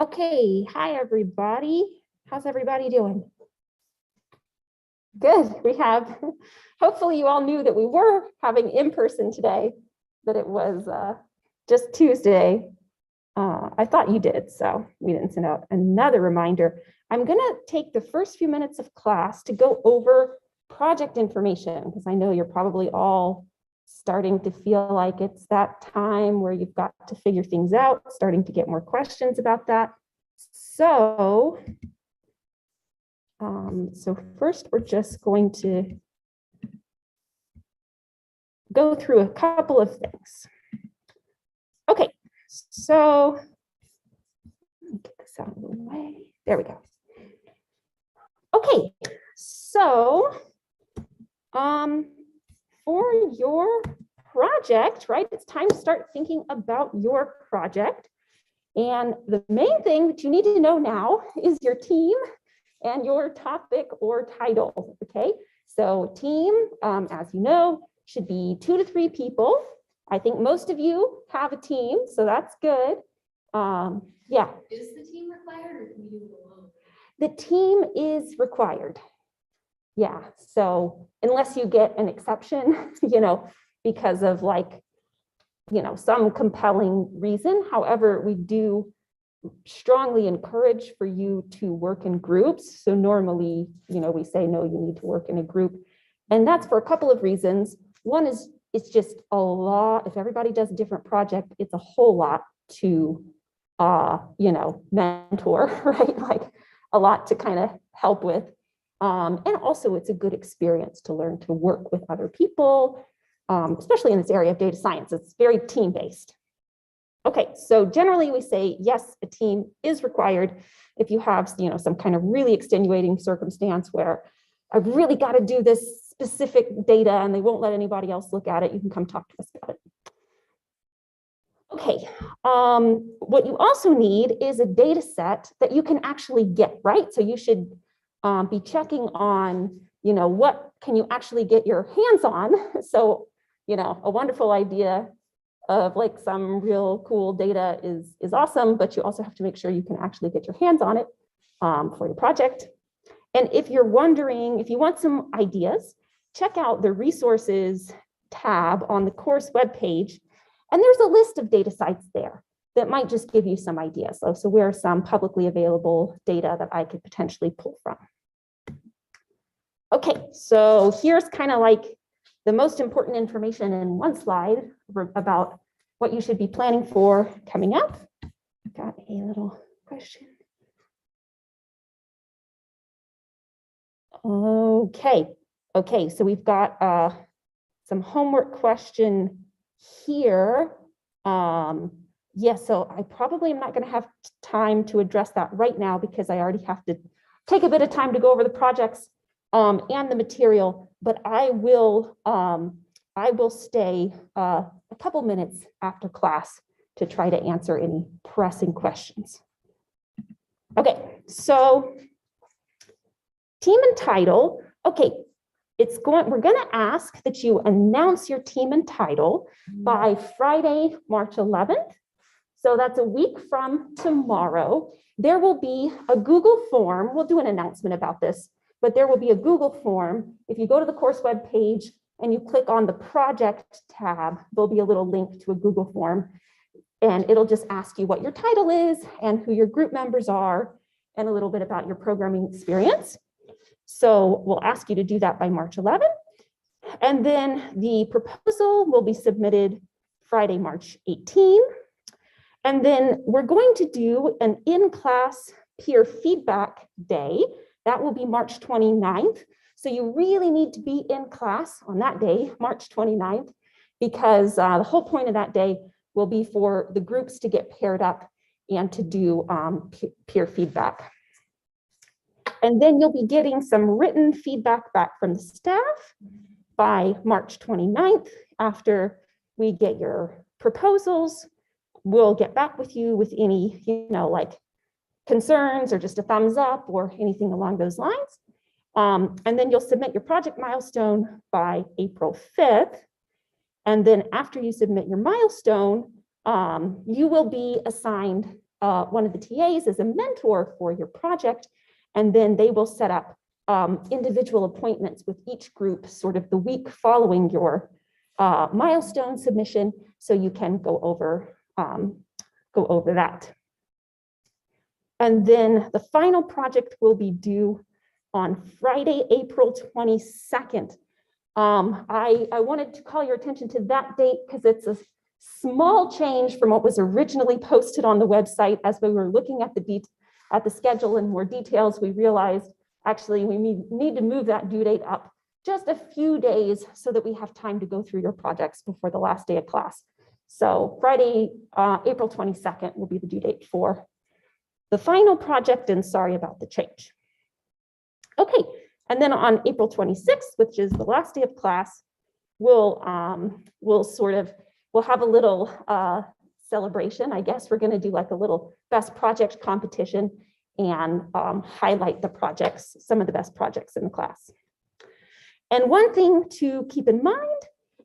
Okay, hi everybody. How's everybody doing? Good. We have, hopefully you all knew that we were having in-person today, that it was just Tuesday. I thought you did, so we didn't send out another reminder. I'm gonna take the first few minutes of class to go over project information, because I know you're probably all starting to feel like it's that time where you've got to figure things out, starting to get more questions about that. So first we're just going to go through a couple of things. Okay, so let me get this out of the way. There we go. Okay, so for your project, right, it's time to start thinking about your project. And the main thing that you need to know now is your team and your topic or title, okay? So team, as you know, should be 2 to 3 people. I think most of you have a team, so that's good. Yeah. Is the team required or can you do it alone? The team is required. Yeah, so unless you get an exception, because of some compelling reason. However, we do strongly encourage for you to work in groups. So normally, we say, no, you need to work in a group. And that's for a couple of reasons. One is it's just a lot. If everybody does a different project, it's a whole lot to, mentor, right? Like a lot to kind of help with. And also it's a good experience to learn to work with other people, especially in this area of data science. It's very team-based. Okay, so generally we say, yes, a team is required if you have, some kind of really extenuating circumstance where I've really got to do this specific data and they won't let anybody else look at it. You can come talk to us about it. Okay, what you also need is a data set that you can actually get, right? So you should be checking on, what can you actually get your hands on? So, a wonderful idea of like some real cool data is awesome, but you also have to make sure you can actually get your hands on it for your project. And if you're wondering, if you want some ideas, check out the resources tab on the course webpage. And there's a list of data sites there that might just give you some ideas. So where are some publicly available data that I could potentially pull from? Okay, so here's kind of like the most important information in one slide about what you should be planning for coming up. Got a little question. Okay, so we've got some homework question here. So I probably am not going to have time to address that right now because I already have to take a bit of time to go over the projects and the material, but I will stay a couple minutes after class to try to answer any pressing questions. Okay, so team and title. Okay, we're going to ask that you announce your team and title by Friday, March 11th. So that's a week from tomorrow. There will be a Google form. We'll do an announcement about this, but there will be a Google form. If you go to the course web page and you click on the project tab, there'll be a little link to a Google form, and it'll just ask you what your title is and who your group members are and a little bit about your programming experience. So we'll ask you to do that by March 11th. And then the proposal will be submitted Friday, March 18. And then we're going to do an in-class peer feedback day. That will be March 29th. So you really need to be in class on that day, March 29th, because the whole point of that day will be for the groups to get paired up and to do peer feedback. And then you'll be getting some written feedback back from the staff by March 29th. After we get your proposals, we'll get back with you with any, like concerns or just a thumbs up or anything along those lines. And then you'll submit your project milestone by April 5th. And then after you submit your milestone, you will be assigned one of the TAs as a mentor for your project, and then they will set up individual appointments with each group sort of the week following your milestone submission, so you can go over that. And then the final project will be due on Friday, April 22nd. I wanted to call your attention to that date because it's a small change from what was originally posted on the website. As we were looking at the schedule in more details, we realized actually we need to move that due date up just a few days so that we have time to go through your projects before the last day of class. So Friday, April 22nd will be the due date for the final project, and sorry about the change. Okay, and then on April 26th, which is the last day of class, we'll have a little celebration. I guess we're going to do like a little best project competition and highlight the projects, some of the best projects in the class. And one thing to keep in mind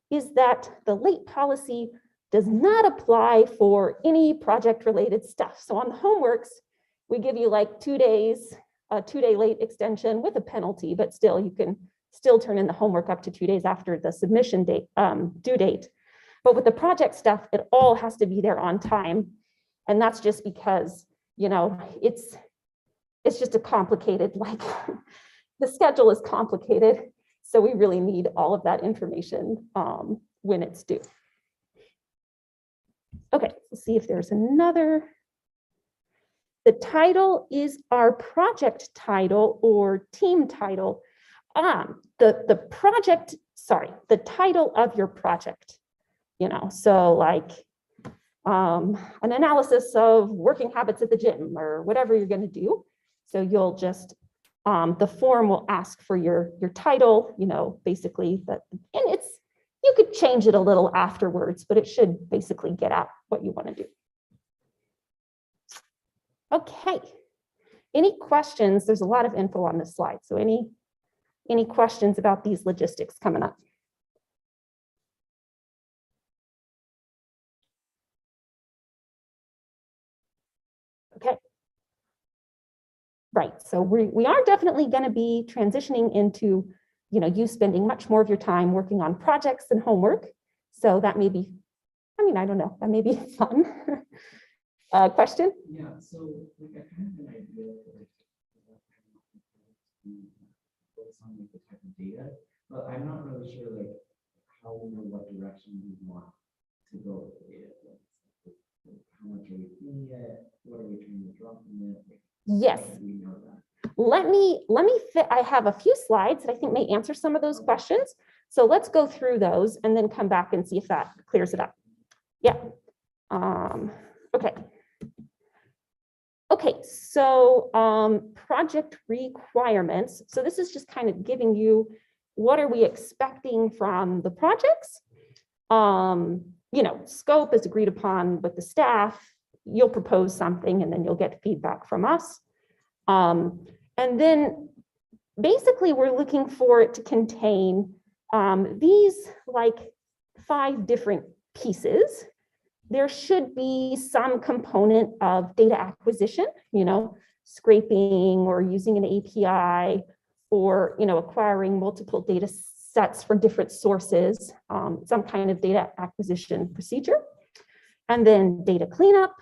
is that the late policy does not apply for any project related stuff. So on the homeworks, we give you like 2 days, a 2-day late extension with a penalty, but still you can still turn in the homework up to 2 days after the submission date, due date. But with the project stuff, it all has to be there on time. And that's just because, you know, it's just a complicated, like the schedule is complicated. So we really need all of that information when it's due. Okay, let's see if there's another. The title is our project title or team title. The title of your project, you know, so like an analysis of working habits at the gym or whatever you're going to do. So you'll just, the form will ask for your title, you know, basically that, and you could change it a little afterwards, but it should basically get out what you want to do. Okay, any questions? There's a lot of info on this slide. So any questions about these logistics coming up? Okay. Right, so we are definitely going to be transitioning into, you know, you spending much more of your time working on projects and homework. So that may be, I mean, I don't know, that may be fun. Question? Yeah, so like I kind of have an idea for focus on like the type of data, but I'm not really sure like how or what direction we want to go with the data. Like, how much are we feeding it? What are we trying to draw from it? Like, Yes. we know that. Let me fit, I have a few slides that I think may answer some of those questions. So let's go through those and then come back and see if that clears it up. Yeah. Okay. Okay, so project requirements. So this is just kind of giving you what are we expecting from the projects. You know, scope is agreed upon with the staff. You'll propose something and then you'll get feedback from us. And then basically we're looking for it to contain these like 5 different pieces. There should be some component of data acquisition, you know, scraping or using an API or, you know, acquiring multiple data sets from different sources, some kind of data acquisition procedure. And then data cleanup,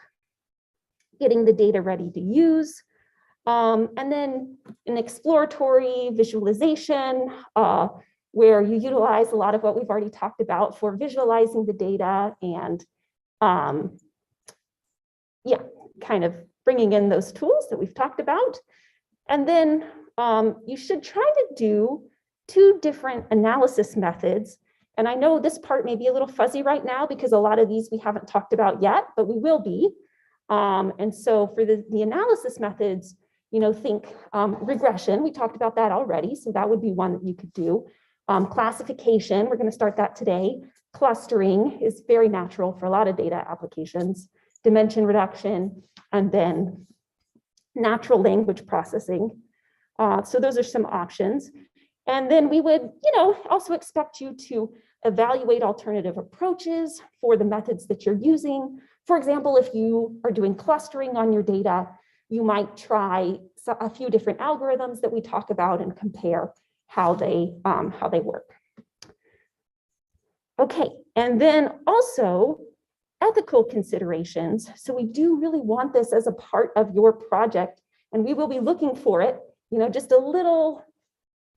getting the data ready to use. And then an exploratory visualization where you utilize a lot of what we've already talked about for visualizing the data and yeah, kind of bringing in those tools that we've talked about. And then you should try to do 2 different analysis methods. And I know this part may be a little fuzzy right now because a lot of these we haven't talked about yet, but we will be. And so for the analysis methods, you know, think regression, we talked about that already. So that would be one that you could do. Classification, we're going to start that today. Clustering is very natural for a lot of data applications. Dimension reduction, and then natural language processing. So those are some options. And then we would, you know, also expect you to evaluate alternative approaches for the methods that you're using. For example, if you are doing clustering on your data, you might try a few different algorithms that we talk about and compare how they work. Okay, and then also ethical considerations. So we do really want this as a part of your project, and we will be looking for it, just a little,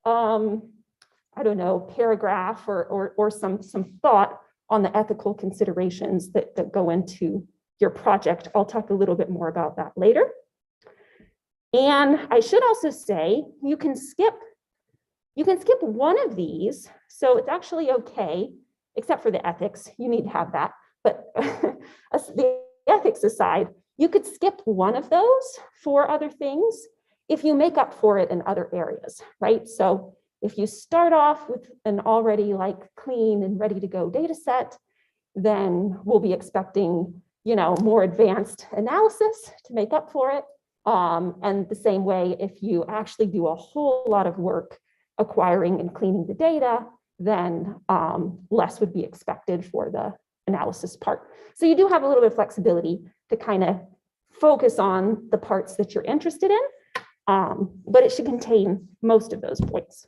I don't know, paragraph or some thought on the ethical considerations that go into your project. I'll talk a little bit more about that later. And I should also say, you can skip one of these. So it's actually okay, except for the ethics, you need to have that. But the ethics aside, you could skip one of those for other things if you make up for it in other areas, right? So if you start off with an already clean and ready to go data set, then we'll be expecting, more advanced analysis to make up for it. And the same way, if you actually do a whole lot of work acquiring and cleaning the data, then less would be expected for the analysis part. So you do have a little bit of flexibility to kind of focus on the parts that you're interested in, but it should contain most of those points.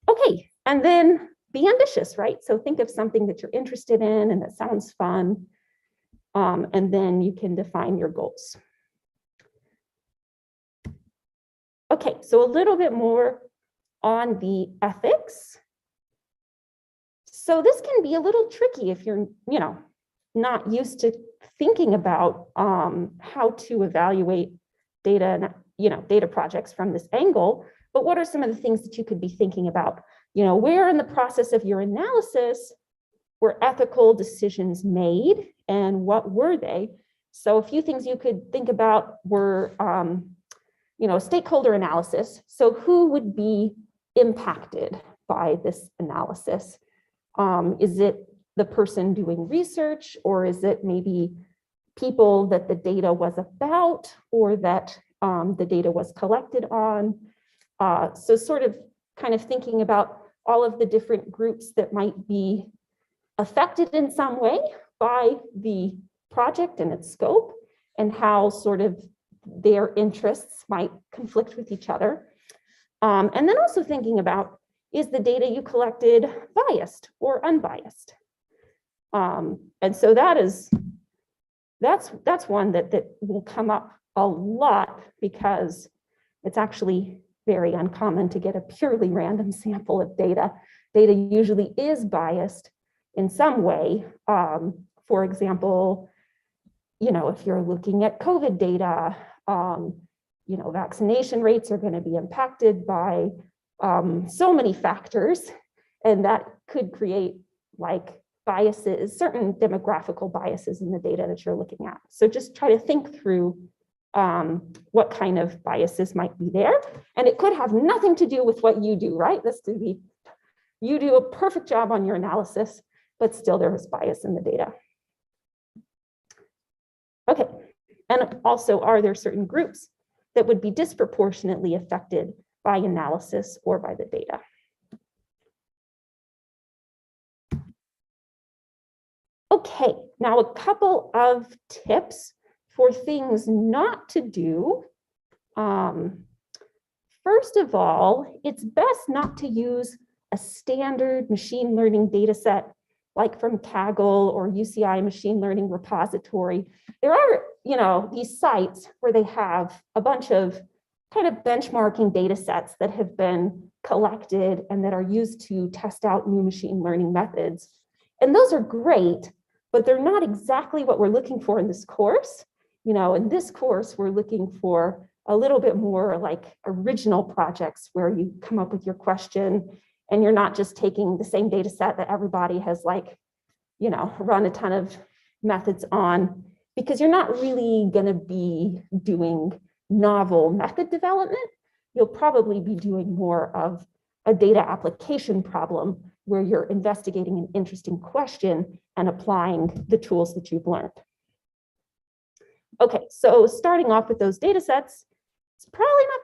Okay, and then be ambitious, right? So think of something that you're interested in and that sounds fun, and then you can define your goals. Okay, so a little bit more on the ethics. So this can be a little tricky if you're, not used to thinking about how to evaluate data, data projects from this angle. But what are some of the things that you could be thinking about? Where in the process of your analysis were ethical decisions made, and what were they? So a few things you could think about were, stakeholder analysis. So who would be impacted by this analysis? Is it the person doing research, or is it maybe people that the data was about, or that the data was collected on? So sort of kind of thinking about all of the different groups that might be affected in some way by the project and its scope, and how sort of their interests might conflict with each other. And then also thinking about, is the data you collected biased or unbiased? And so that's one that will come up a lot, because it's actually very uncommon to get a purely random sample of data. Data usually is biased in some way. For example, if you're looking at COVID data, vaccination rates are going to be impacted by so many factors, and that could create biases, certain demographical biases in the data that you're looking at. So just try to think through what kind of biases might be there. And it could have nothing to do with what you do, right? You do a perfect job on your analysis, but still there is bias in the data. Okay, and also, are there certain groups that would be disproportionately affected by analysis or by the data? Okay, now a couple of tips for things not to do. First of all, it's best not to use a standard machine learning data set like from Kaggle or UCI Machine Learning Repository. There are, these sites where they have a bunch of kind of benchmarking data sets that have been collected and that are used to test out new machine learning methods. And those are great, but they're not exactly what we're looking for in this course. In this course, we're looking for a little bit more like original projects where you come up with your question and you're not just taking the same data set that everybody has run a ton of methods on, because you're not really going to be doing novel method development. You'll probably be doing more of a data application problem where you're investigating an interesting question and applying the tools that you've learned. Okay, so starting off with those data sets, it's probably not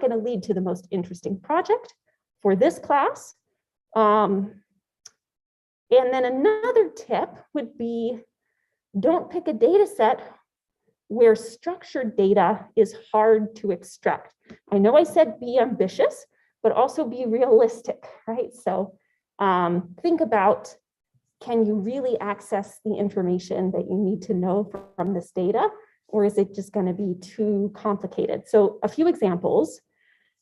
going to lead to the most interesting project for this class. And And then another tip would be, don't pick a data set where structured data is hard to extract. I know I said be ambitious, but also be realistic, right? So think about, can you really access the information that you need to know from this data, or is it just going to be too complicated? So a few examples.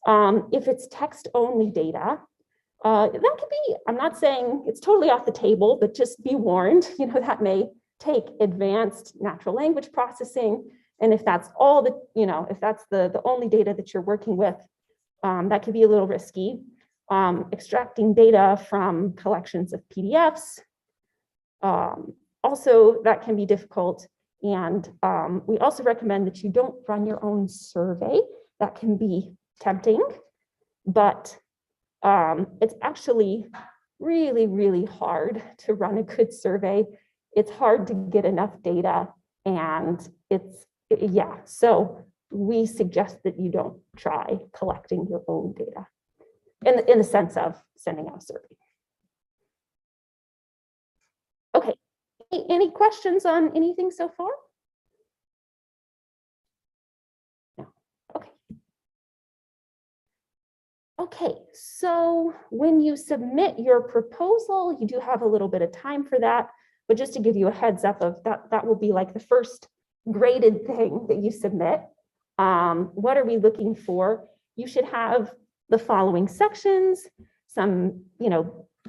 If it's text-only data, that could be, I'm not saying it's totally off the table, but just be warned, that may take advanced natural language processing. And if that's all the, if that's the only data that you're working with, that could be a little risky. Extracting data from collections of PDFs, also that can be difficult. And we also recommend that you don't run your own survey. That can be tempting, but it's actually really, really hard to run a good survey. It's hard to get enough data, and so we suggest that you don't try collecting your own data in the sense of sending out a survey. Okay, any questions on anything so far? No, okay. Okay, so when you submit your proposal, you do have a little bit of time for that, but just to give you a heads up of that will be like the first graded thing that you submit. What are we looking for? You should have the following sections, some,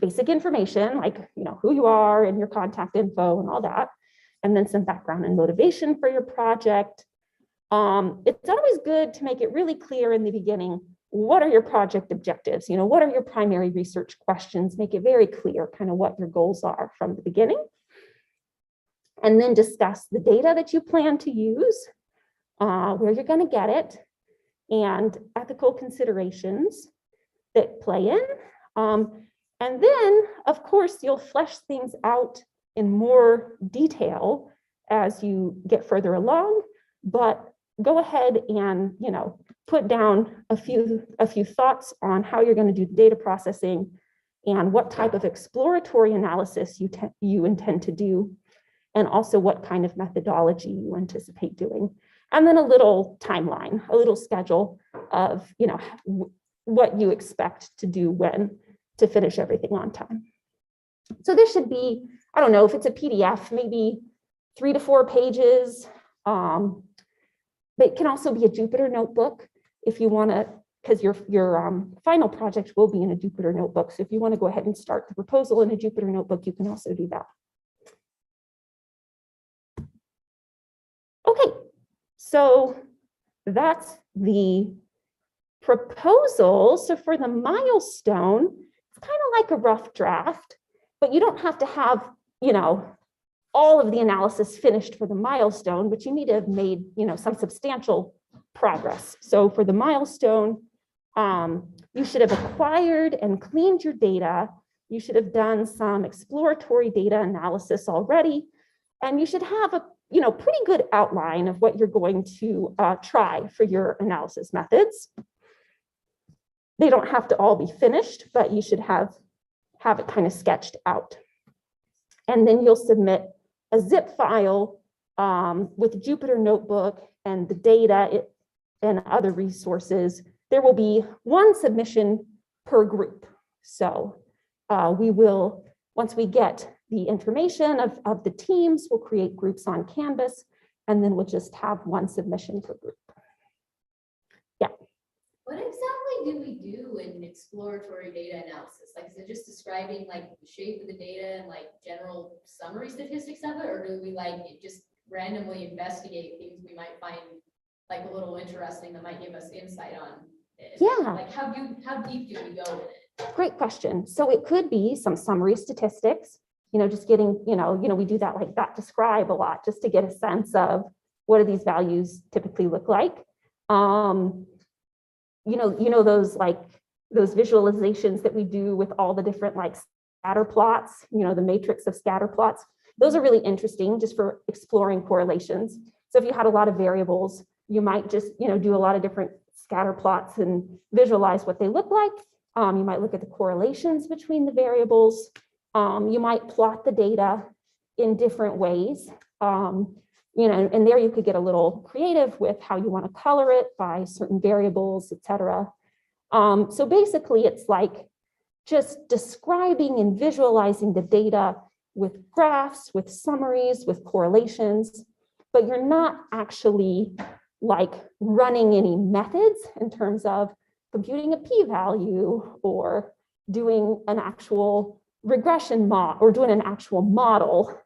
basic information like, who you are and your contact info and all that, and then some background and motivation for your project. It's always good to make it really clear in the beginning, what are your project objectives? What are your primary research questions? Make it very clear kind of what your goals are from the beginning. And then discuss the data that you plan to use, where you're going to get it, and ethical considerations that play in. And then, of course, you'll flesh things out in more detail as you get further along, but go ahead and, put down a few thoughts on how you're going to do the data processing and what type of exploratory analysis you intend to do, and also what kind of methodology you anticipate doing. And then a little timeline, a little schedule of, what you expect to do when to finish everything on time. So this should be, I don't know, if it's a PDF, maybe 3 to 4 pages. But it can also be a Jupyter notebook if you want to, because your final project will be in a Jupyter notebook. So if you want to go ahead and start the proposal in a Jupyter notebook, you can also do that. Okay, so that's the proposal. So for the milestone, it's kind of like a rough draft, but you don't have to have, all of the analysis finished for the milestone, but you need to have made, some substantial progress. So for the milestone, you should have acquired and cleaned your data. You should have done some exploratory data analysis already, and you should have a pretty good outline of what you're going to try for your analysis methods. They don't have to all be finished, but you should have it kind of sketched out. And then you'll submit a zip file with a Jupyter notebook and the data and other resources. There will be one submission per group. So we will, once we get the information of the teams, we'll create groups on Canvas, and then we'll just have one submission per group. Yeah. What exactly do we do in exploratory data analysis? Like, is it just describing like the shape of the data and like general summary statistics of it, or do we just randomly investigate things we might find like a little interesting that might give us insight on it? Yeah. Like how deep do we go in it? Great question. So it could be some summary statistics, just getting, we do that like that describe a lot just to get a sense of what do these values typically look like. Those visualizations that we do with all the different like scatter plots, the matrix of scatter plots, those are really interesting just for exploring correlations. So if you had a lot of variables, you might just, do a lot of different scatter plots and visualize what they look like. You might look at the correlations between the variables. You might plot the data in different ways. And there you could get a little creative with how you want to color it by certain variables, etc. So basically, it's like just describing and visualizing the data with graphs, with summaries, with correlations, but you're not actually like running any methods in terms of computing a p-value or doing an actual regression model or doing an actual model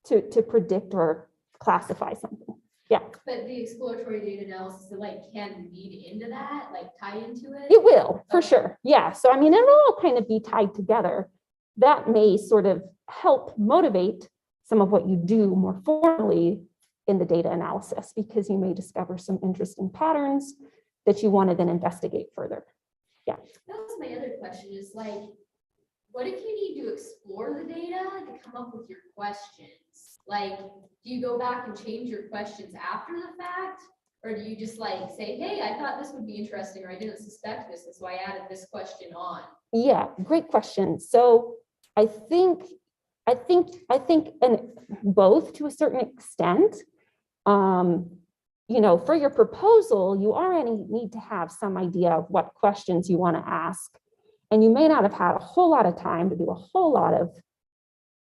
to predict or classify something. Yeah. But the exploratory data analysis, can lead into that, tie into it? It will, for Okay. sure. Yeah. So, I mean, it'll all kind of be tied together. That may sort of help motivate some of what you do more formally in the data analysis, because you may discover some interesting patterns that you want to then investigate further. That was my other question is what if you need to explore the data to come up with your questions? Do you go back and change your questions after the fact? Or do you just say, hey, I thought this would be interesting, or I didn't suspect this, and so I added this question on? Yeah, great question. So I think, and both to a certain extent. For your proposal, you already need to have some idea of what questions you want to ask. And you may not have had a whole lot of time to do a whole lot of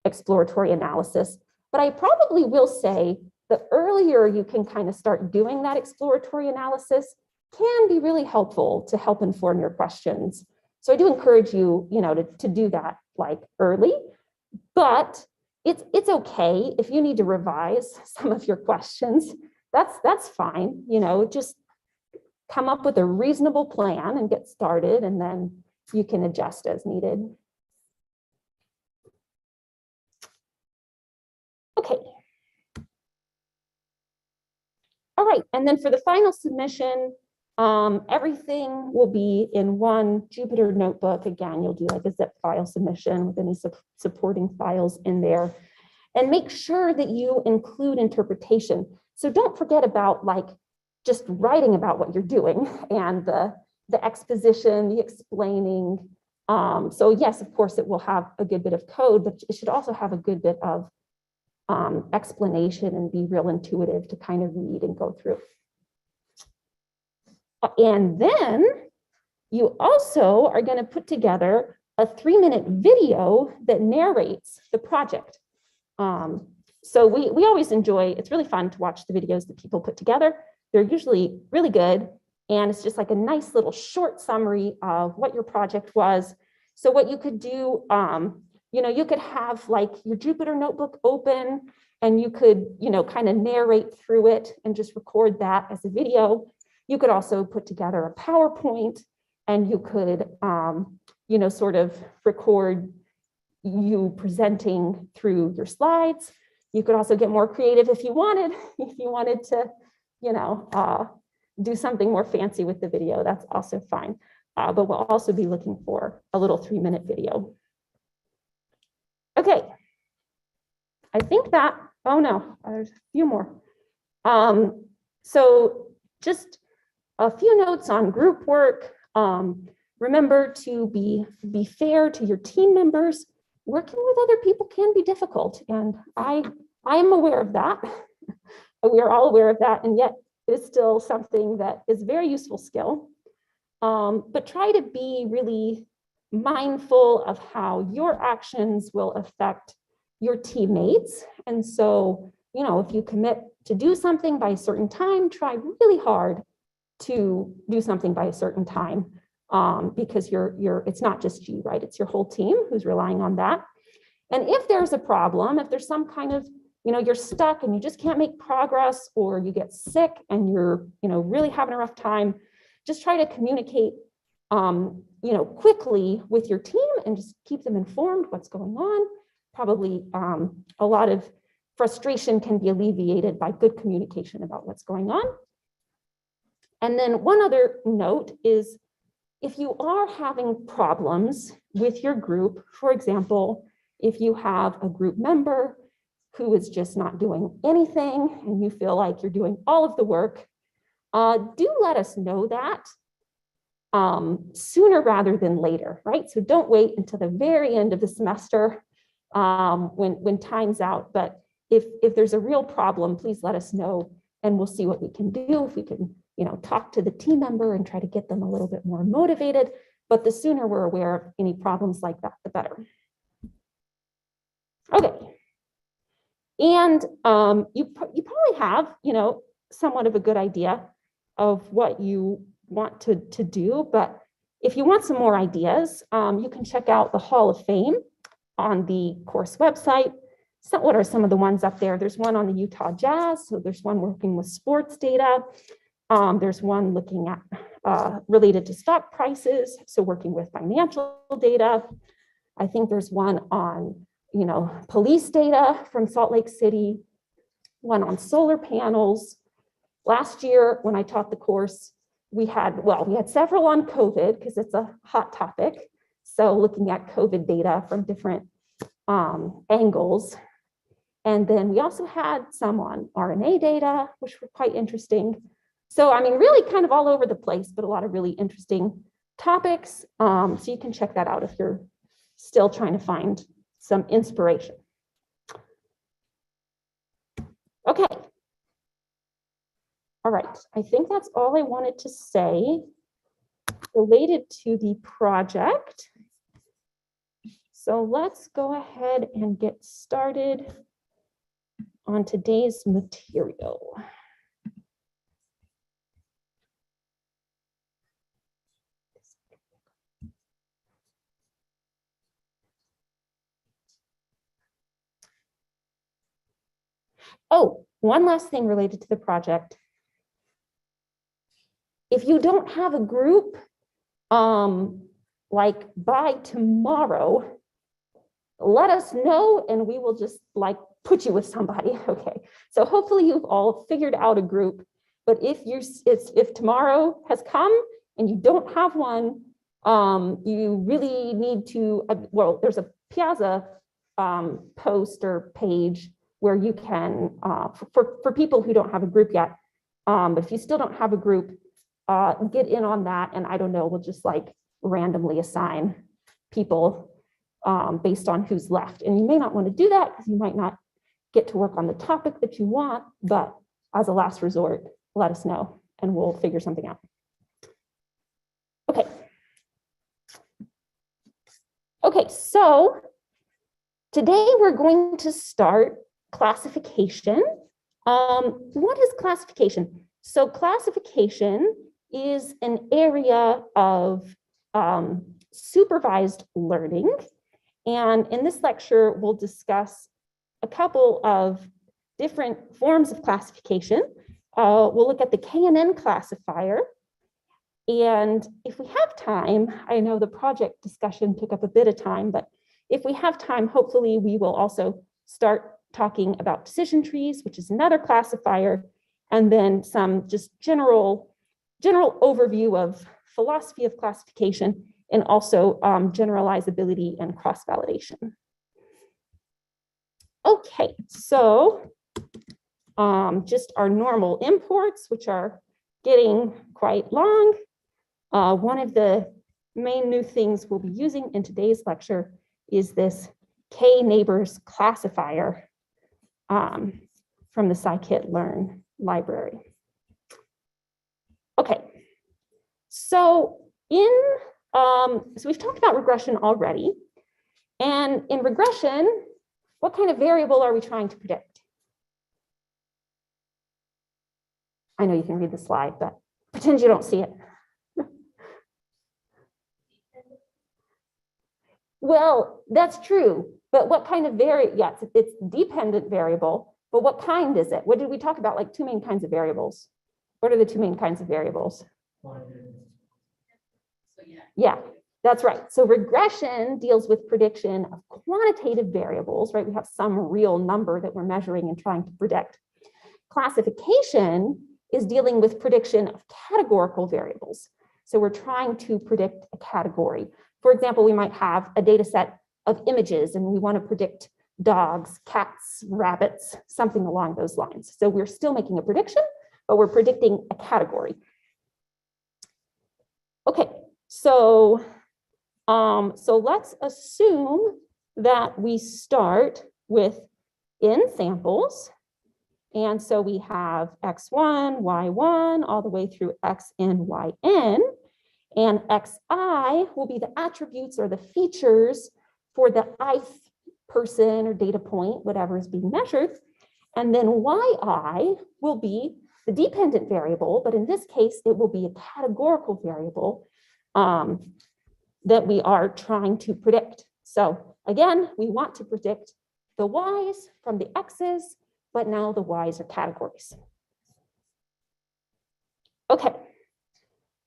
exploratory analysis, but I probably will say the earlier you can kind of start doing that exploratory analysis can be really helpful to help inform your questions. So I do encourage you, to do that early, but it's okay if you need to revise some of your questions. That's fine. Just come up with a reasonable plan and get started, and then you can adjust as needed. Okay. All right, and then for the final submission, everything will be in one Jupyter notebook. Again, you'll do a zip file submission with any supporting files in there. And make sure that you include interpretation. So don't forget about just writing about what you're doing and the exposition, the explaining. So yes, of course, it will have a good bit of code, but it should also have a good bit of explanation and be real intuitive to kind of read and go through. And then you also are going to put together a 3-minute video that narrates the project. So we always enjoy, it's really fun to watch the videos that people put together. They're usually really good. And it's just a nice little short summary of what your project was. So what you could do, you could have your Jupyter notebook open, and you could, kind of narrate through it and just record that as a video. You could also put together a PowerPoint, and you could, sort of record you presenting through your slides. You could also get more creative if you wanted to, do something more fancy with the video. That's also fine. But we'll also be looking for a little 3-minute video. Okay. I think that, oh no, there's a few more. So just a few notes on group work. Remember to be fair to your team members. Working with other people can be difficult, and I am aware of that. We are all aware of that, and yet it is still something that is a very useful skill. But try to be really mindful of how your actions will affect your teammates. And so, if you commit to do something by a certain time, try really hard to do something by a certain time. Because it's not just you, right? It's your whole team who's relying on that. And if there's a problem, if there's some kind of, you're stuck and you just can't make progress, or you get sick and you're, really having a rough time, just try to communicate, quickly with your team and just keep them informed what's going on. Probably a lot of frustration can be alleviated by good communication about what's going on. And then one other note is, if you are having problems with your group, for example, if you have a group member who is just not doing anything and you feel like you're doing all of the work, do let us know that sooner rather than later, right? So don't wait until the very end of the semester when time's out. But if there's a real problem, please let us know and we'll see what we can do. If we can, talk to the team member and try to get them a little bit more motivated. But the sooner we're aware of any problems like that, the better. Okay. And you probably have, somewhat of a good idea of what you want to do. But if you want some more ideas, you can check out the Hall of Fame on the course website. So what are some of the ones up there? There's one on the Utah Jazz. So there's one working with sports data. There's one looking at related to stock prices. So working with financial data. I think there's one on, police data from Salt Lake City, one on solar panels. Last year, when I taught the course, we had several on COVID because it's a hot topic. So looking at COVID data from different angles. And then we also had some on RNA data, which were quite interesting. So, really kind of all over the place, but a lot of really interesting topics. So you can check that out if you're still trying to find some inspiration. Okay. All right, I think that's all I wanted to say related to the project. So let's go ahead and get started on today's material. Oh, one last thing related to the project. If you don't have a group, like by tomorrow, let us know and we will just put you with somebody. Okay, so hopefully you've all figured out a group, but if tomorrow has come and you don't have one, you really need to, there's a Piazza post or page where you can, for people who don't have a group yet, but if you still don't have a group, get in on that. And I don't know, we'll just randomly assign people based on who's left. And you may not want to do that because you might not get to work on the topic that you want, but as a last resort, let us know and we'll figure something out. Okay. Okay, so today we're going to start classification. What is classification? So classification is an area of supervised learning. And in this lecture, we'll discuss a couple of different forms of classification. We'll look at the KNN classifier. And if we have time, I know the project discussion took up a bit of time, but if we have time, hopefully we will also start talking about decision trees, which is another classifier, and then some just general overview of philosophy of classification and also generalizability and cross-validation. Okay, so just our normal imports, which are getting quite long. One of the main new things we'll be using in today's lecture is this K-neighbors classifier from the scikit-learn library. Okay, so so we've talked about regression already, and in regression, what kind of variable are we trying to predict? I know you can read the slide, but pretend you don't see it. Well, that's true, but what kind of yes, it's dependent variable, but what kind is it? What did we talk about? Two main kinds of variables. What are the two main kinds of variables? Yeah, that's right. So regression deals with prediction of quantitative variables, right? We have some real number that we're measuring and trying to predict. Classification is dealing with prediction of categorical variables. So we're trying to predict a category. For example, we might have a data set of images and we want to predict dogs, cats, rabbits, something along those lines. So we're still making a prediction, but we're predicting a category. Okay, so let's assume that we start with in samples. And so we have x1, y1, all the way through xn, yn. And xi will be the attributes or the features for the ith person or data point, whatever is being measured. And then yi will be the dependent variable, but in this case, it will be a categorical variable that we are trying to predict. So again, we want to predict the y's from the x's, but now the y's are categories. Okay.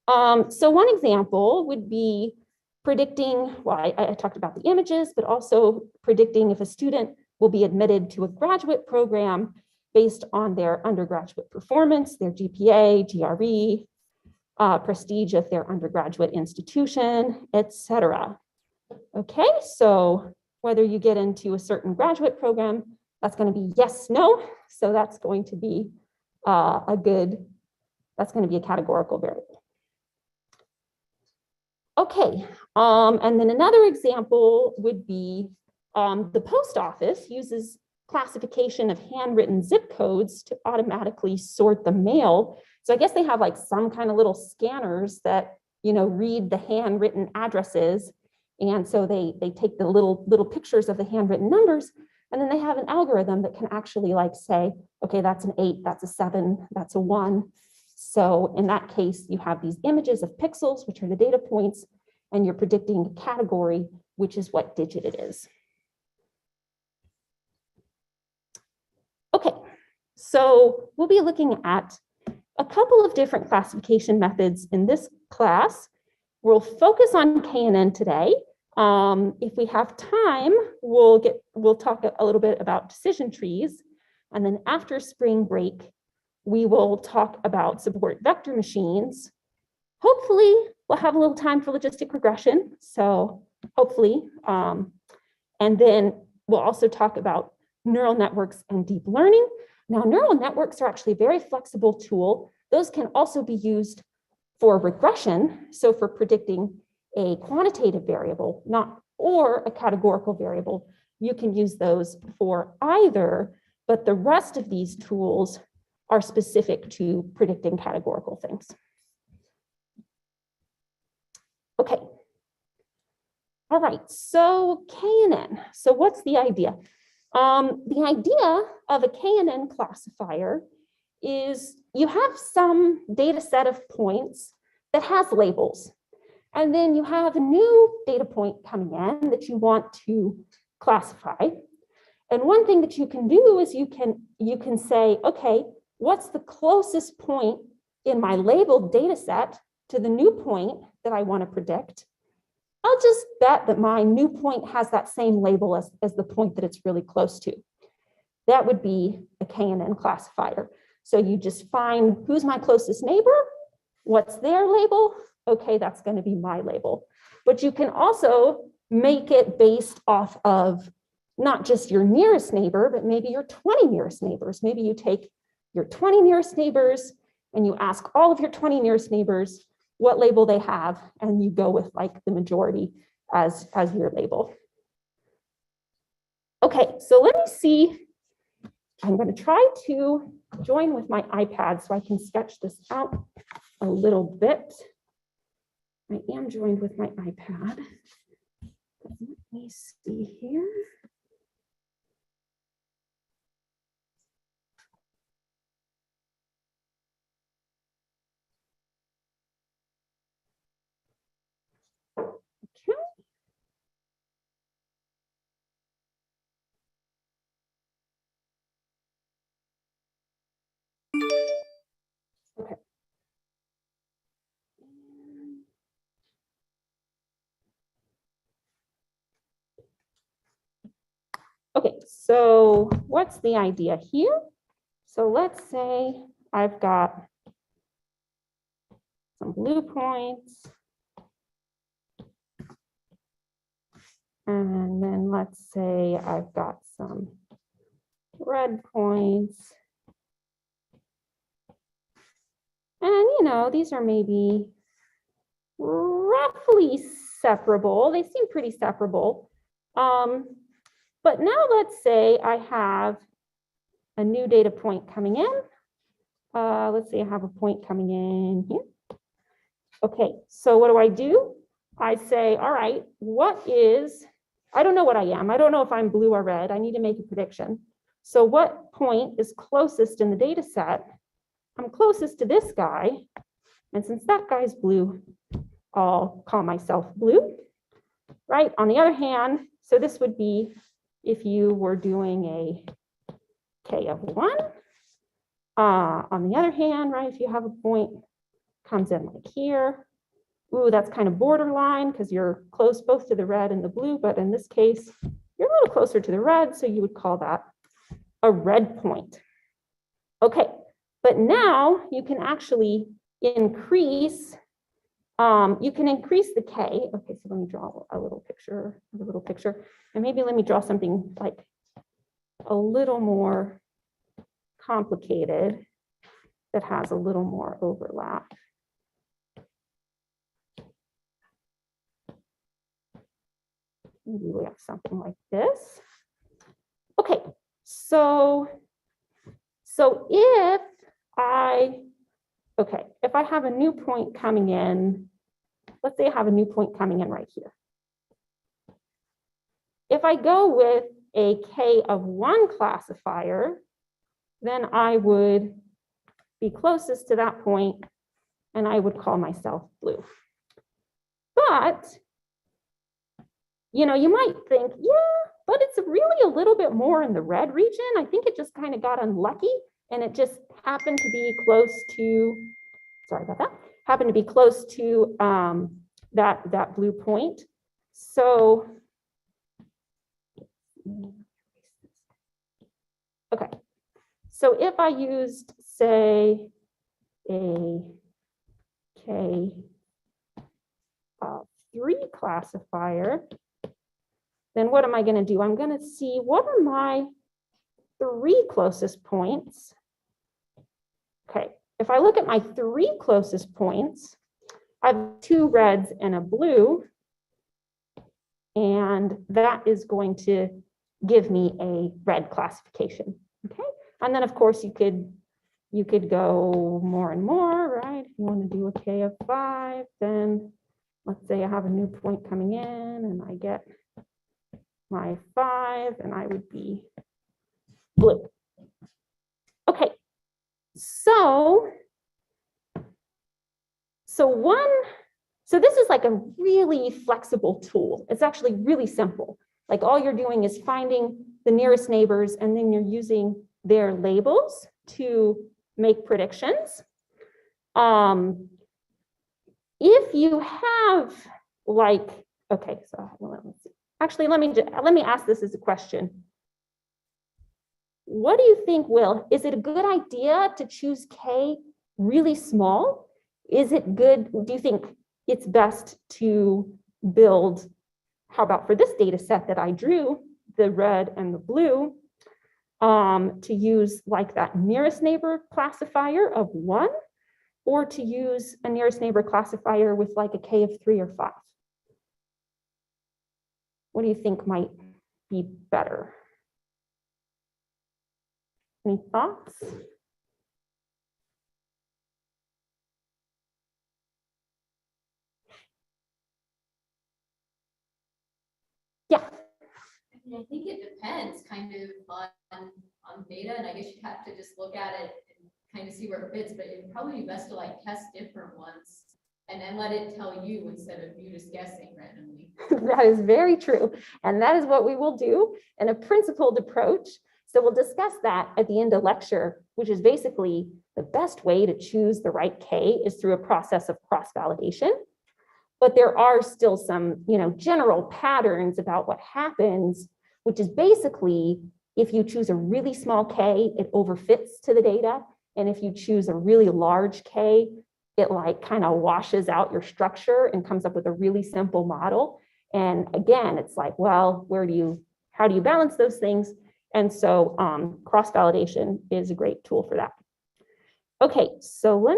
So one example would be predicting, well, I talked about the images, but also predicting if a student will be admitted to a graduate program based on their undergraduate performance, their GPA, GRE, prestige of their undergraduate institution, etc. Okay, so whether you get into a certain graduate program, that's going to be yes, no. So that's going to be that's going to be a categorical variable. Okay, and then another example would be the post office uses classification of handwritten zip codes to automatically sort the mail. So I guess they have like some kind of little scanners that, read the handwritten addresses. And so they take the little pictures of the handwritten numbers, and then they have an algorithm that can actually like say, okay, that's an 8, that's a 7, that's a 1. So in that case, you have these images of pixels, which are the data points, and you're predicting a category, which is what digit it is. Okay, so we'll be looking at a couple of different classification methods in this class. We'll focus on KNN today. If we have time, we'll talk a little bit about decision trees. And then after spring break, we will talk about support vector machines. Hopefully, we'll have a little time for logistic regression. So hopefully, and then we'll also talk about neural networks and deep learning. Now, neural networks are actually a very flexible tool. Those can also be used for regression, so for predicting a quantitative variable, or a categorical variable. You can use those for either, but the rest of these tools are specific to predicting categorical things. Okay. All right, so KNN. So what's the idea? The idea of a KNN classifier is you have some data set of points that has labels. And then you have a new data point coming in that you want to classify. And one thing that you can do is you can say, okay, what's the closest point in my labeled data set to the new point that I want to predict? I'll just bet that my new point has that same label as the point that it's really close to. That would be a KNN classifier. So you just find who's my closest neighbor, what's their label? Okay, that's going to be my label. But you can also make it based off of not just your nearest neighbor, but maybe your 20 nearest neighbors. Maybe you take your 20 nearest neighbors and you ask all of your 20 nearest neighbors what label they have, and you go with like the majority as your label. Okay, so let me see. I'm going to try to join with my iPad so I can sketch this out a little bit. I am joined with my iPad. Let me see here. Okay. Okay, so what's the idea here? So let's say I've got some blue points. And then let's say I've got some red points. And, these are maybe roughly separable. They seem pretty separable. But now let's say I have a new data point coming in. Let's say I have a point coming in here. Okay, so what do? I say, all right, I don't know what I am. I don't know if I'm blue or red. I need to make a prediction. So what point is closest in the data set? I'm closest to this guy. And since that guy's blue, I'll call myself blue, right? On the other hand, so this would be if you were doing a K of 1. On the other hand, right, if you have a point comes in like here, ooh, that's kind of borderline because you're close both to the red and the blue, but in this case, you're a little closer to the red, so you would call that a red point. Okay, but now you can actually increase, the K. Okay, so let me draw a little picture, and maybe let me draw something like a little more complicated that has a little more overlap. Maybe we have something like this. Okay, so if I have a new point coming in, let's say I have a new point coming in right here. If I go with a K of 1 classifier, then I would be closest to that point and I would call myself blue. But you might think, yeah, but it's really a little bit more in the red region. I think it just kind of got unlucky and it just happened to be close to, that blue point. So, okay. So if I used, say, a K3 classifier, then what am I going to do? I'm going to see what are my 3 closest points. Okay, if I look at my 3 closest points, I have 2 reds and a blue, and that is going to give me a red classification. Okay, and then of course you could go more and more, right? If you want to do a K of 5, then let's say I have a new point coming in and I get my 5 and I would be blue. Okay, so this is like a really flexible tool. It's actually really simple. Like all you're doing is finding the nearest neighbors and then you're using their labels to make predictions. If you have like, okay, so let me see. Actually, let me ask this as a question. What do you think, Will? Is it a good idea to choose K really small? Is it good? Do you think it's best to build, how about for this data set that I drew, the red and the blue, to use like that nearest neighbor classifier of 1, or to use a nearest neighbor classifier with like a K of 3 or 5? What do you think might be better? Any thoughts? Yeah. I think it depends kind of on data, and I guess you'd have to just look at it and kind of see where it fits, but it'd probably be best to like test different ones and then let it tell you instead of you just guessing randomly. That is very true. And that is what we will do in a principled approach. So we'll discuss that at the end of lecture, which is basically the best way to choose the right K is through a process of cross-validation. But there are still some, general patterns about what happens, which is basically if you choose a really small K, it overfits to the data. And if you choose a really large K, it like kind of washes out your structure and comes up with a really simple model. And again, it's like, well, how do you balance those things? And so cross-validation is a great tool for that. Okay, so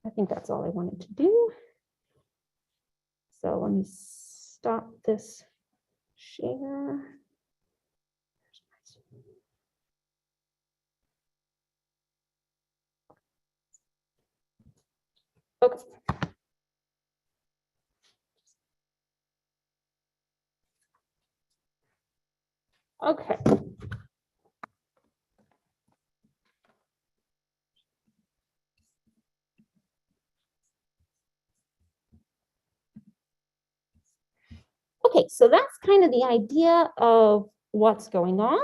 I think that's all I wanted to do. So let me stop this share. Okay. Okay. Okay, so that's kind of the idea of what's going on.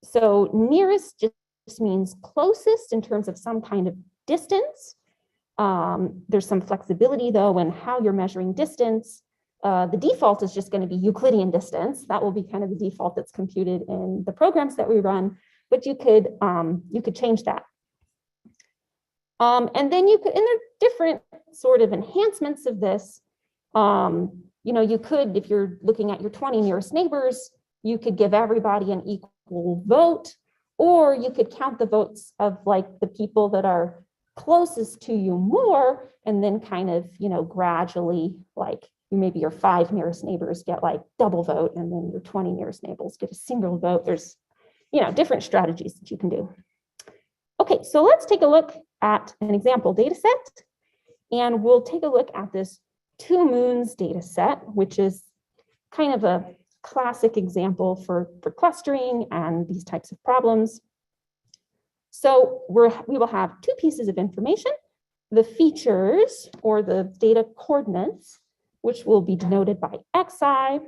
So nearest just means closest in terms of some kind of distance. There's some flexibility though in how you're measuring distance. The default is just going to be Euclidean distance. That will be kind of the default that's computed in the programs that we run, but you could change that. And then and there are different sort of enhancements of this. You know, you could, if you're looking at your 20 nearest neighbors, you could give everybody an equal vote, or you could count the votes of like the people that are closest to you more, and then kind of, you know, gradually, like maybe your 5 nearest neighbors get like double vote, and then your 20 nearest neighbors get a single vote. There's, you know, different strategies that you can do. Okay, so let's take a look at an example data set, and we'll take a look at this 2 moons data set, which is kind of a classic example for clustering and these types of problems. So we will have 2 pieces of information, the features or the data coordinates, which will be denoted by xi.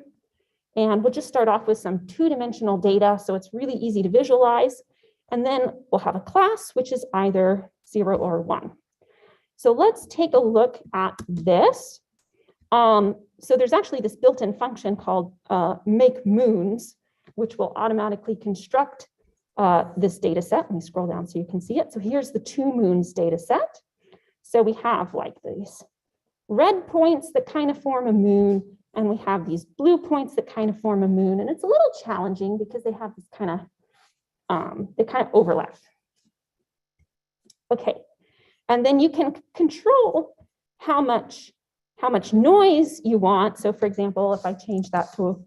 And we'll just start off with some 2-dimensional data, so it's really easy to visualize. And then we'll have a class, which is either 0 or 1. So let's take a look at this. So there's actually this built-in function called make moons, which will automatically construct this data set. Let me scroll down so you can see it. So here's the 2 moons data set. So we have like these red points that kind of form a moon, and we have these blue points that kind of form a moon. And it's a little challenging because they have this kind of they kind of overlap. Okay, and then you can control how much noise you want. So for example, if I change that to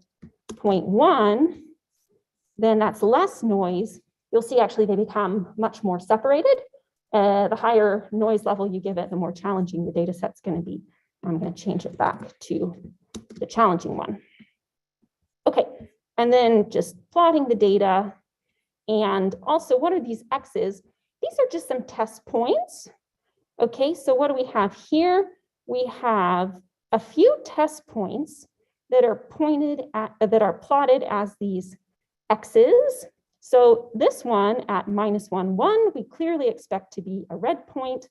0.1, then that's less noise. You'll see actually they become much more separated. The higher noise level you give it, the more challenging the data set's going to be. I'm going to change it back to the challenging one. Okay, and then just plotting the data. And also, what are these X's? These are just some test points. Okay, so what do we have here? We have a few test points that are plotted as these X's. So this one at -1, 1, we clearly expect to be a red point.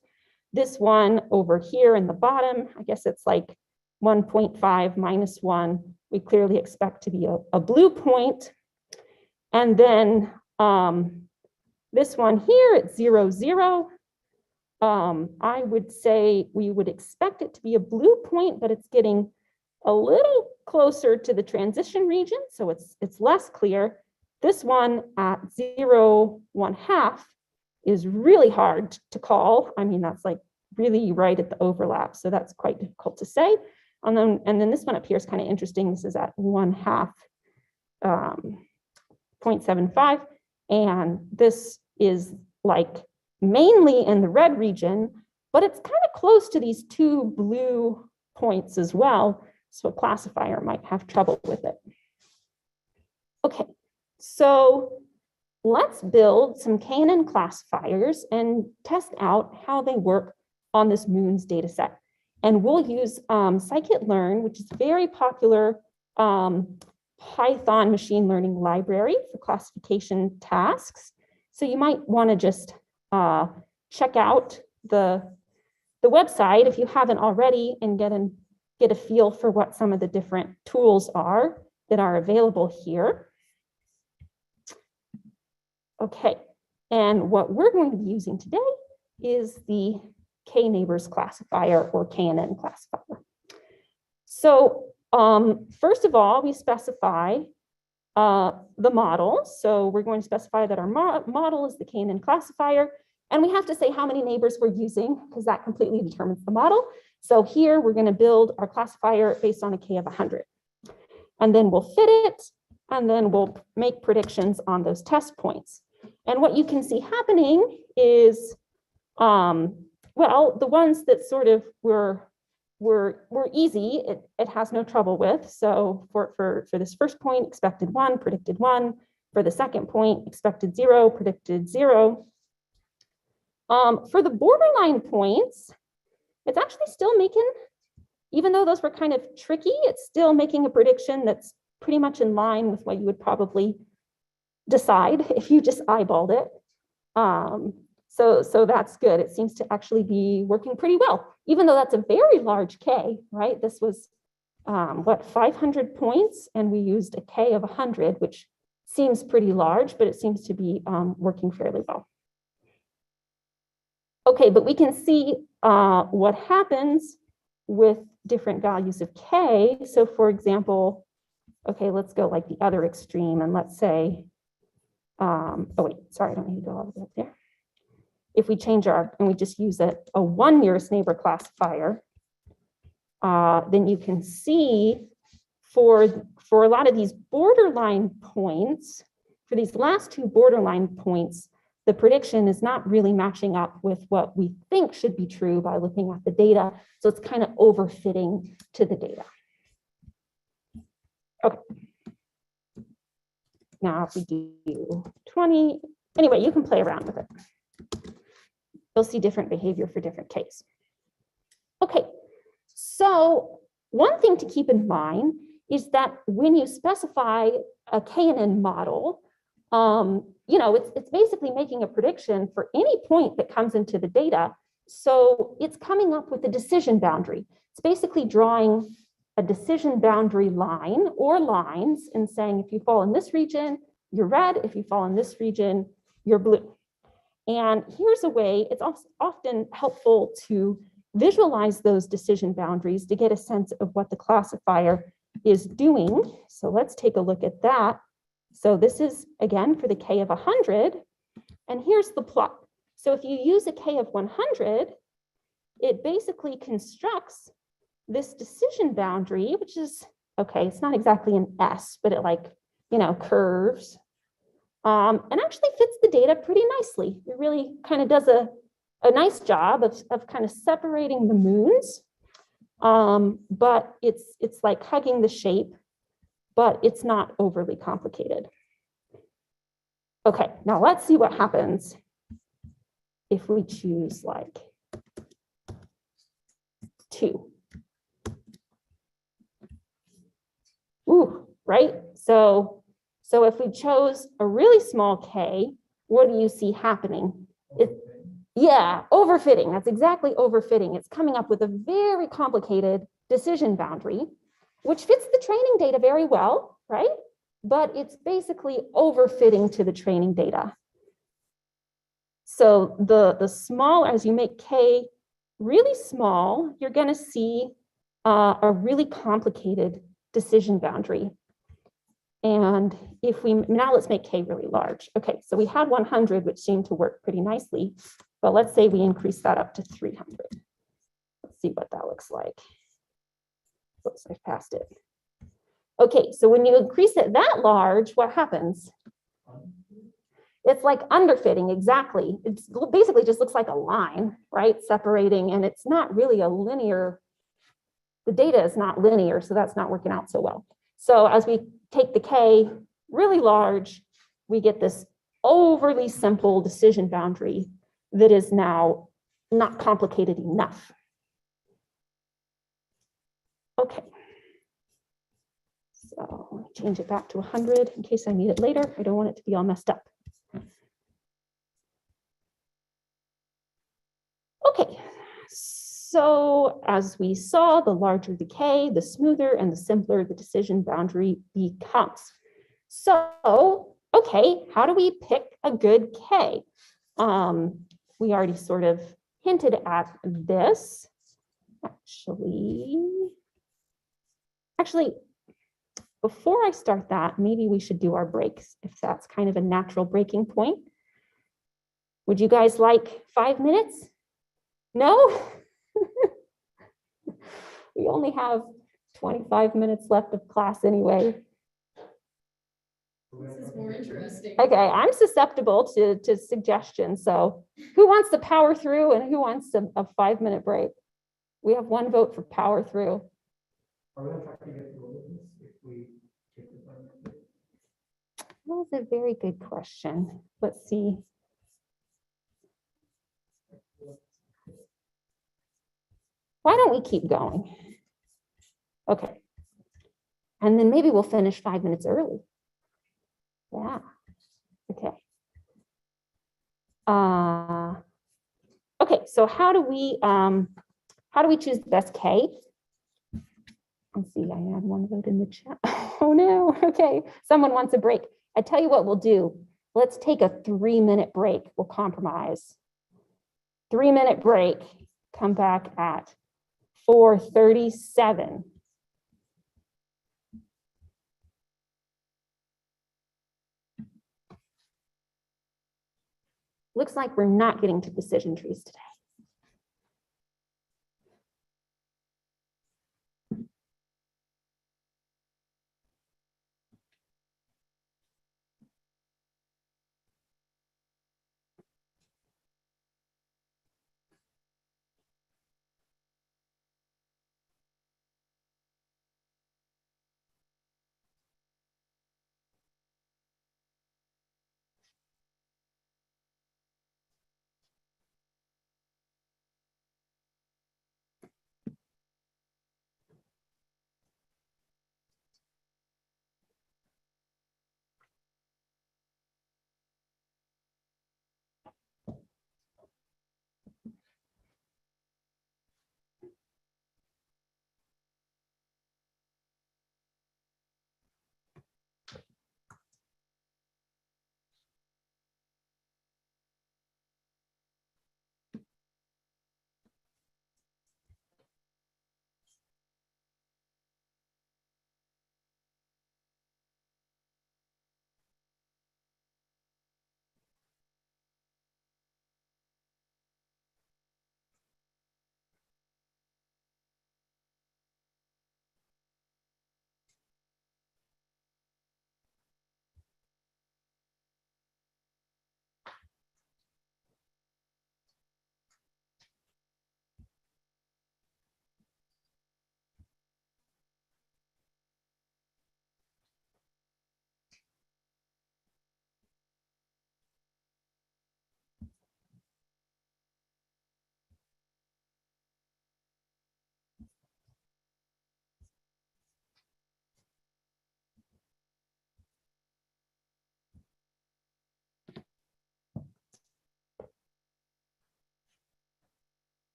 This one over here in the bottom, I guess it's like 1.5 -1, we clearly expect to be a blue point. And then this one here at 0, 0, I would say we would expect it to be a blue point, but it's getting a little closer to the transition region, so it's less clear. This one at 0, 1/2 is really hard to call. I mean, that's like really right at the overlap, so that's quite difficult to say. And then this one up here is kind of interesting. This is at 1/2, 0.75. And this is like mainly in the red region, but it's kind of close to these 2 blue points as well. So a classifier might have trouble with it. Okay, so let's build some KNN classifiers and test out how they work on this moons data set. And we'll use scikit-learn, which is a very popular Python machine learning library for classification tasks. So you might want to just check out the website if you haven't already, and get a feel for what some of the different tools are that are available here. Okay, and what we're going to be using today is the K-neighbors classifier, or KNN classifier. So first of all, we specify the model. So we're going to specify that our model is the KNN classifier, and we have to say how many neighbors we're using, because that completely determines the model. So here we're going to build our classifier based on a K of 100. And then we'll fit it, and then we'll make predictions on those test points. And what you can see happening is, well, the ones that sort of were easy, it has no trouble with. So for this first point, expected 1, predicted 1. For the second point, expected 0, predicted 0. For the borderline points, it's actually still making, even though those were kind of tricky, it's still making a prediction that's pretty much in line with what you would probably decide if you just eyeballed it. So that's good. It seems to actually be working pretty well, even though that's a very large K, right? This was, 500 points, and we used a K of 100, which seems pretty large, but it seems to be working fairly well. Okay, but we can see what happens with different values of K. So for example, okay, let's go like the other extreme, and let's say, oh wait, sorry, I don't need to go all the way up there. If we change and we just use a 1 nearest neighbor classifier, then you can see for a lot of these borderline points, for these last 2 borderline points, the prediction is not really matching up with what we think should be true by looking at the data. So it's kind of overfitting to the data. Okay. Now if we do 20, anyway, you can play around with it. You'll see different behavior for different Ks. Okay, so one thing to keep in mind is that when you specify a KNN model, it's basically making a prediction for any point that comes into the data. So it's coming up with a decision boundary. It's basically drawing a decision boundary line or lines and saying, if you fall in this region, you're red. If you fall in this region, you're blue. And here's a way, it's often helpful to visualize those decision boundaries to get a sense of what the classifier is doing. So let's take a look at that. So this is, again, for the K of 100. And here's the plot. So if you use a K of 100, it basically constructs this decision boundary, which is, okay, it's not exactly an S, but it curves. And actually fits the data pretty nicely. It really kind of does a nice job of kind of separating the moons. But it's like hugging the shape, but it's not overly complicated. Okay, now let's see what happens if we choose like 2. Ooh, right? So if we chose a really small K, what do you see happening? Yeah, overfitting. That's exactly overfitting. It's coming up with a very complicated decision boundary, which fits the training data very well, right? But it's basically overfitting to the training data. So the smaller, as you make K really small, you're going to see a really complicated decision boundary. And if we, now let's make K really large. Okay, so we had 100, which seemed to work pretty nicely, but let's say we increase that up to 300. Let's see what that looks like. Oops, I've passed it. Okay, so when you increase it that large, what happens? It's like underfitting, exactly. It basically just looks like a line, right? Separating, and it's not really a linear, the data is not linear, so that's not working out so well. So as we take the K really large, we get this overly simple decision boundary that is now not complicated enough. Okay. So let me change it back to 100 in case I need it later. I don't want it to be all messed up. Okay, so as we saw, the larger the K, the smoother and the simpler the decision boundary becomes. So, okay, how do we pick a good K? We already sort of hinted at this. Actually, before I start that, maybe we should do our breaks, if that's kind of a natural breaking point. Would you guys like 5 minutes? No? We only have 25 minutes left of class anyway. This is more interesting. Okay, I'm susceptible to suggestions. So who wants to power through and who wants a 5-minute break? We have one vote for power through. Are we on track to get through all of this if we take the 5 minutes? That was a very good question. Let's see. Why don't we keep going? Okay. And then maybe we'll finish 5 minutes early. Yeah. Okay. Okay, so how do we choose the best K? Let's see, I had one vote in the chat. Oh no, okay, someone wants a break. I tell you what we'll do. Let's take a 3-minute break. We'll compromise. 3-minute break, come back at 4:37. Looks like we're not getting to decision trees today.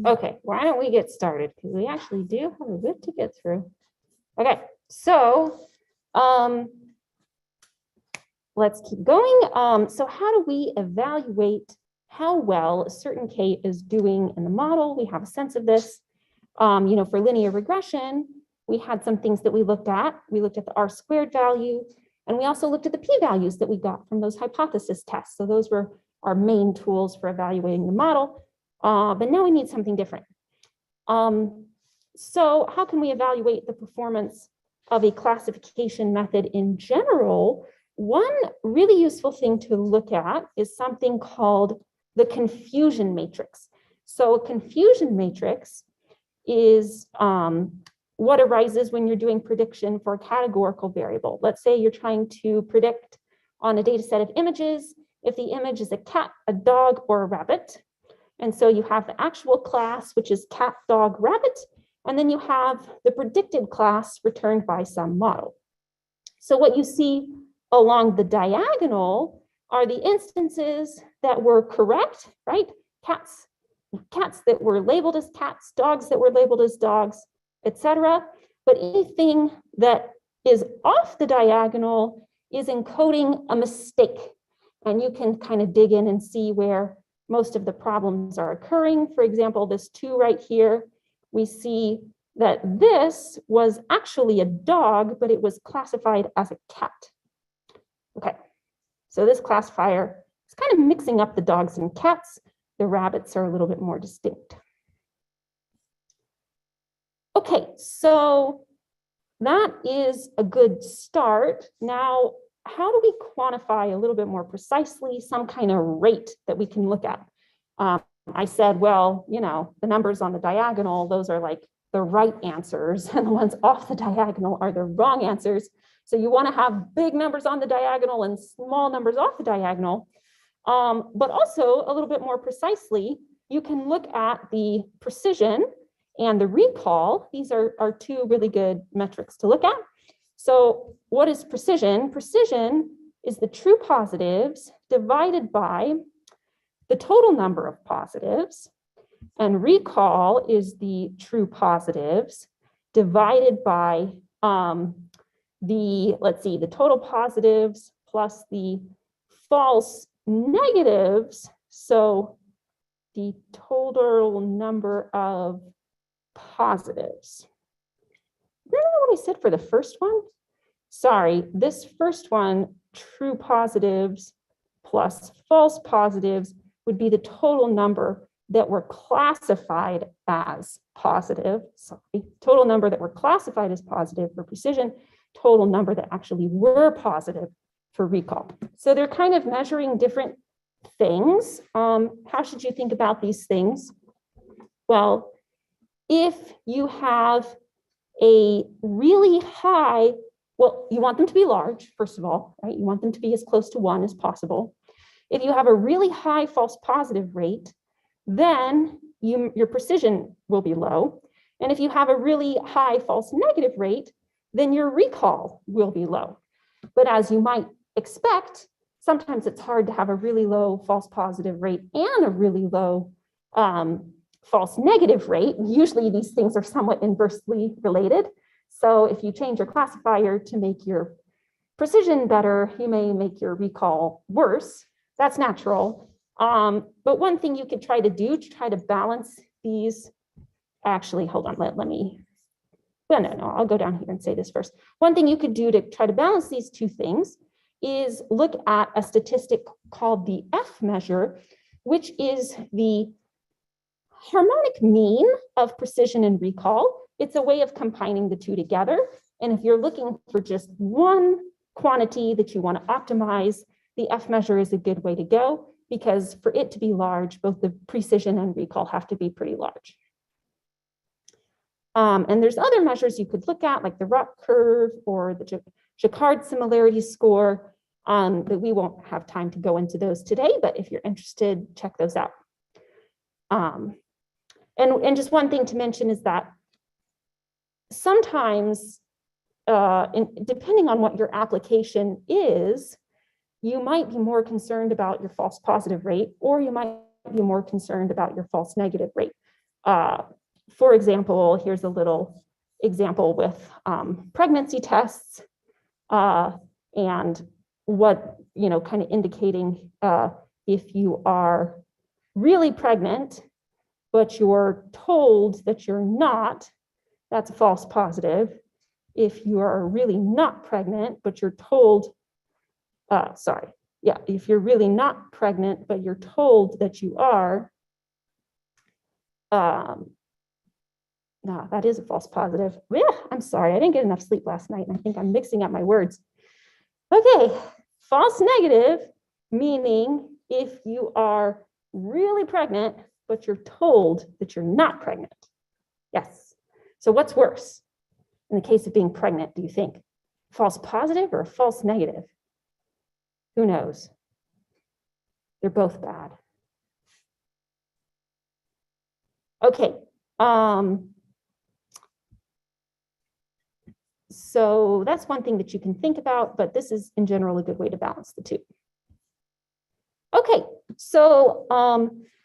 Okay, why don't we get started? Because we actually do have a bit to get through. Okay, so let's keep going. So how do we evaluate how well a certain K is doing in the model? We have a sense of this. For linear regression, we had some things that we looked at. We looked at the R² value, and we also looked at the p-values that we got from those hypothesis tests. So those were our main tools for evaluating the model. But now we need something different. So how can we evaluate the performance of a classification method in general? One really useful thing to look at is something called the confusion matrix. So a confusion matrix is what arises when you're doing prediction for a categorical variable. Let's say you're trying to predict on a data set of images if the image is a cat, a dog, or a rabbit. And so you have the actual class, which is cat, dog, rabbit, and then you have the predicted class returned by some model. So what you see along the diagonal are the instances that were correct, right? Cats that were labeled as cats, dogs that were labeled as dogs, etc. But anything that is off the diagonal is encoding a mistake. and you can kind of dig in and see where most of the problems are occurring. For example, this 2 right here, we see that this was actually a dog, but it was classified as a cat. Okay, so this classifier is kind of mixing up the dogs and cats. The rabbits are a little bit more distinct. Okay, so that is a good start. Now, how do we quantify a little bit more precisely some kind of rate that we can look at? I said, well, you know, the numbers on the diagonal, those are like the right answers, and the ones off the diagonal are the wrong answers. So you want to have big numbers on the diagonal and small numbers off the diagonal. But also a little bit more precisely, you can look at the precision and the recall. These are 2 really good metrics to look at. So what is precision? Precision is the true positives divided by the total number of positives, and recall is the true positives divided by the total positives plus the false negatives. So the total number of positives. Remember what I said for the first one? Sorry, this first one, true positives plus false positives, would be the total number that were classified as positive. Sorry, total number that were classified as positive for precision, total number that actually were positive for recall. So they're kind of measuring different things. How should you think about these things? Well, if you have a really high, well, you want them to be large, first of all, right? You want them to be as close to 1 as possible. If you have a really high false positive rate, then your precision will be low. And if you have a really high false negative rate, then your recall will be low. But as you might expect, sometimes it's hard to have a really low false positive rate and a really low false negative rate. Usually these things are somewhat inversely related. So if you change your classifier to make your precision better, you may make your recall worse. That's natural. But one thing you could try to do to try to balance these, actually, hold on, let me, no, I'll go down here and say this first. One thing you could do to try to balance these 2 things is look at a statistic called the F measure, which is the harmonic mean of precision and recall. It's a way of combining the 2 together. And if you're looking for just one quantity that you want to optimize, the F measure is a good way to go, because for it to be large, both the precision and recall have to be pretty large. And there's other measures you could look at, like the ROC curve or the Jacquard similarity score, that we won't have time to go into those today, but if you're interested, check those out. And just one thing to mention is that sometimes, depending on what your application is, you might be more concerned about your false positive rate, or you might be more concerned about your false negative rate. For example, here's a little example with pregnancy tests and what, kind of indicating if you are really pregnant, but you're told that you're not, that's a false positive. If you are really not pregnant, but you're told, if you're really not pregnant, but you're told that you are, no, that is a false positive. Yeah, I'm sorry, I didn't get enough sleep last night, and I think I'm mixing up my words. Okay, false negative, meaning if you are really pregnant, but you're told that you're not pregnant. Yes. So what's worse in the case of being pregnant, do you think? False positive or false negative? Who knows? They're both bad. Okay. So that's one thing that you can think about, but this is in general a good way to balance the 2. Okay, so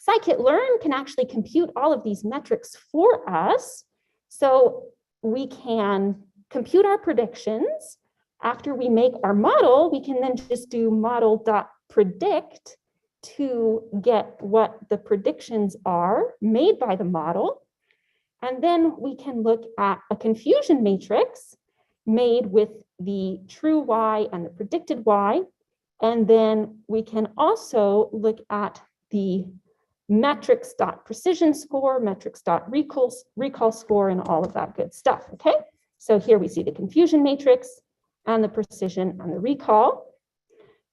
scikit-learn can actually compute all of these metrics for us. So we can compute our predictions. After we make our model, we can then just do model.predictions predict to get what the predictions are made by the model. And then we can look at a confusion matrix made with the true Y and the predicted Y. And then we can also look at the metrics.precision score, metrics.recall score, and all of that good stuff, okay? So here we see the confusion matrix and the precision and the recall.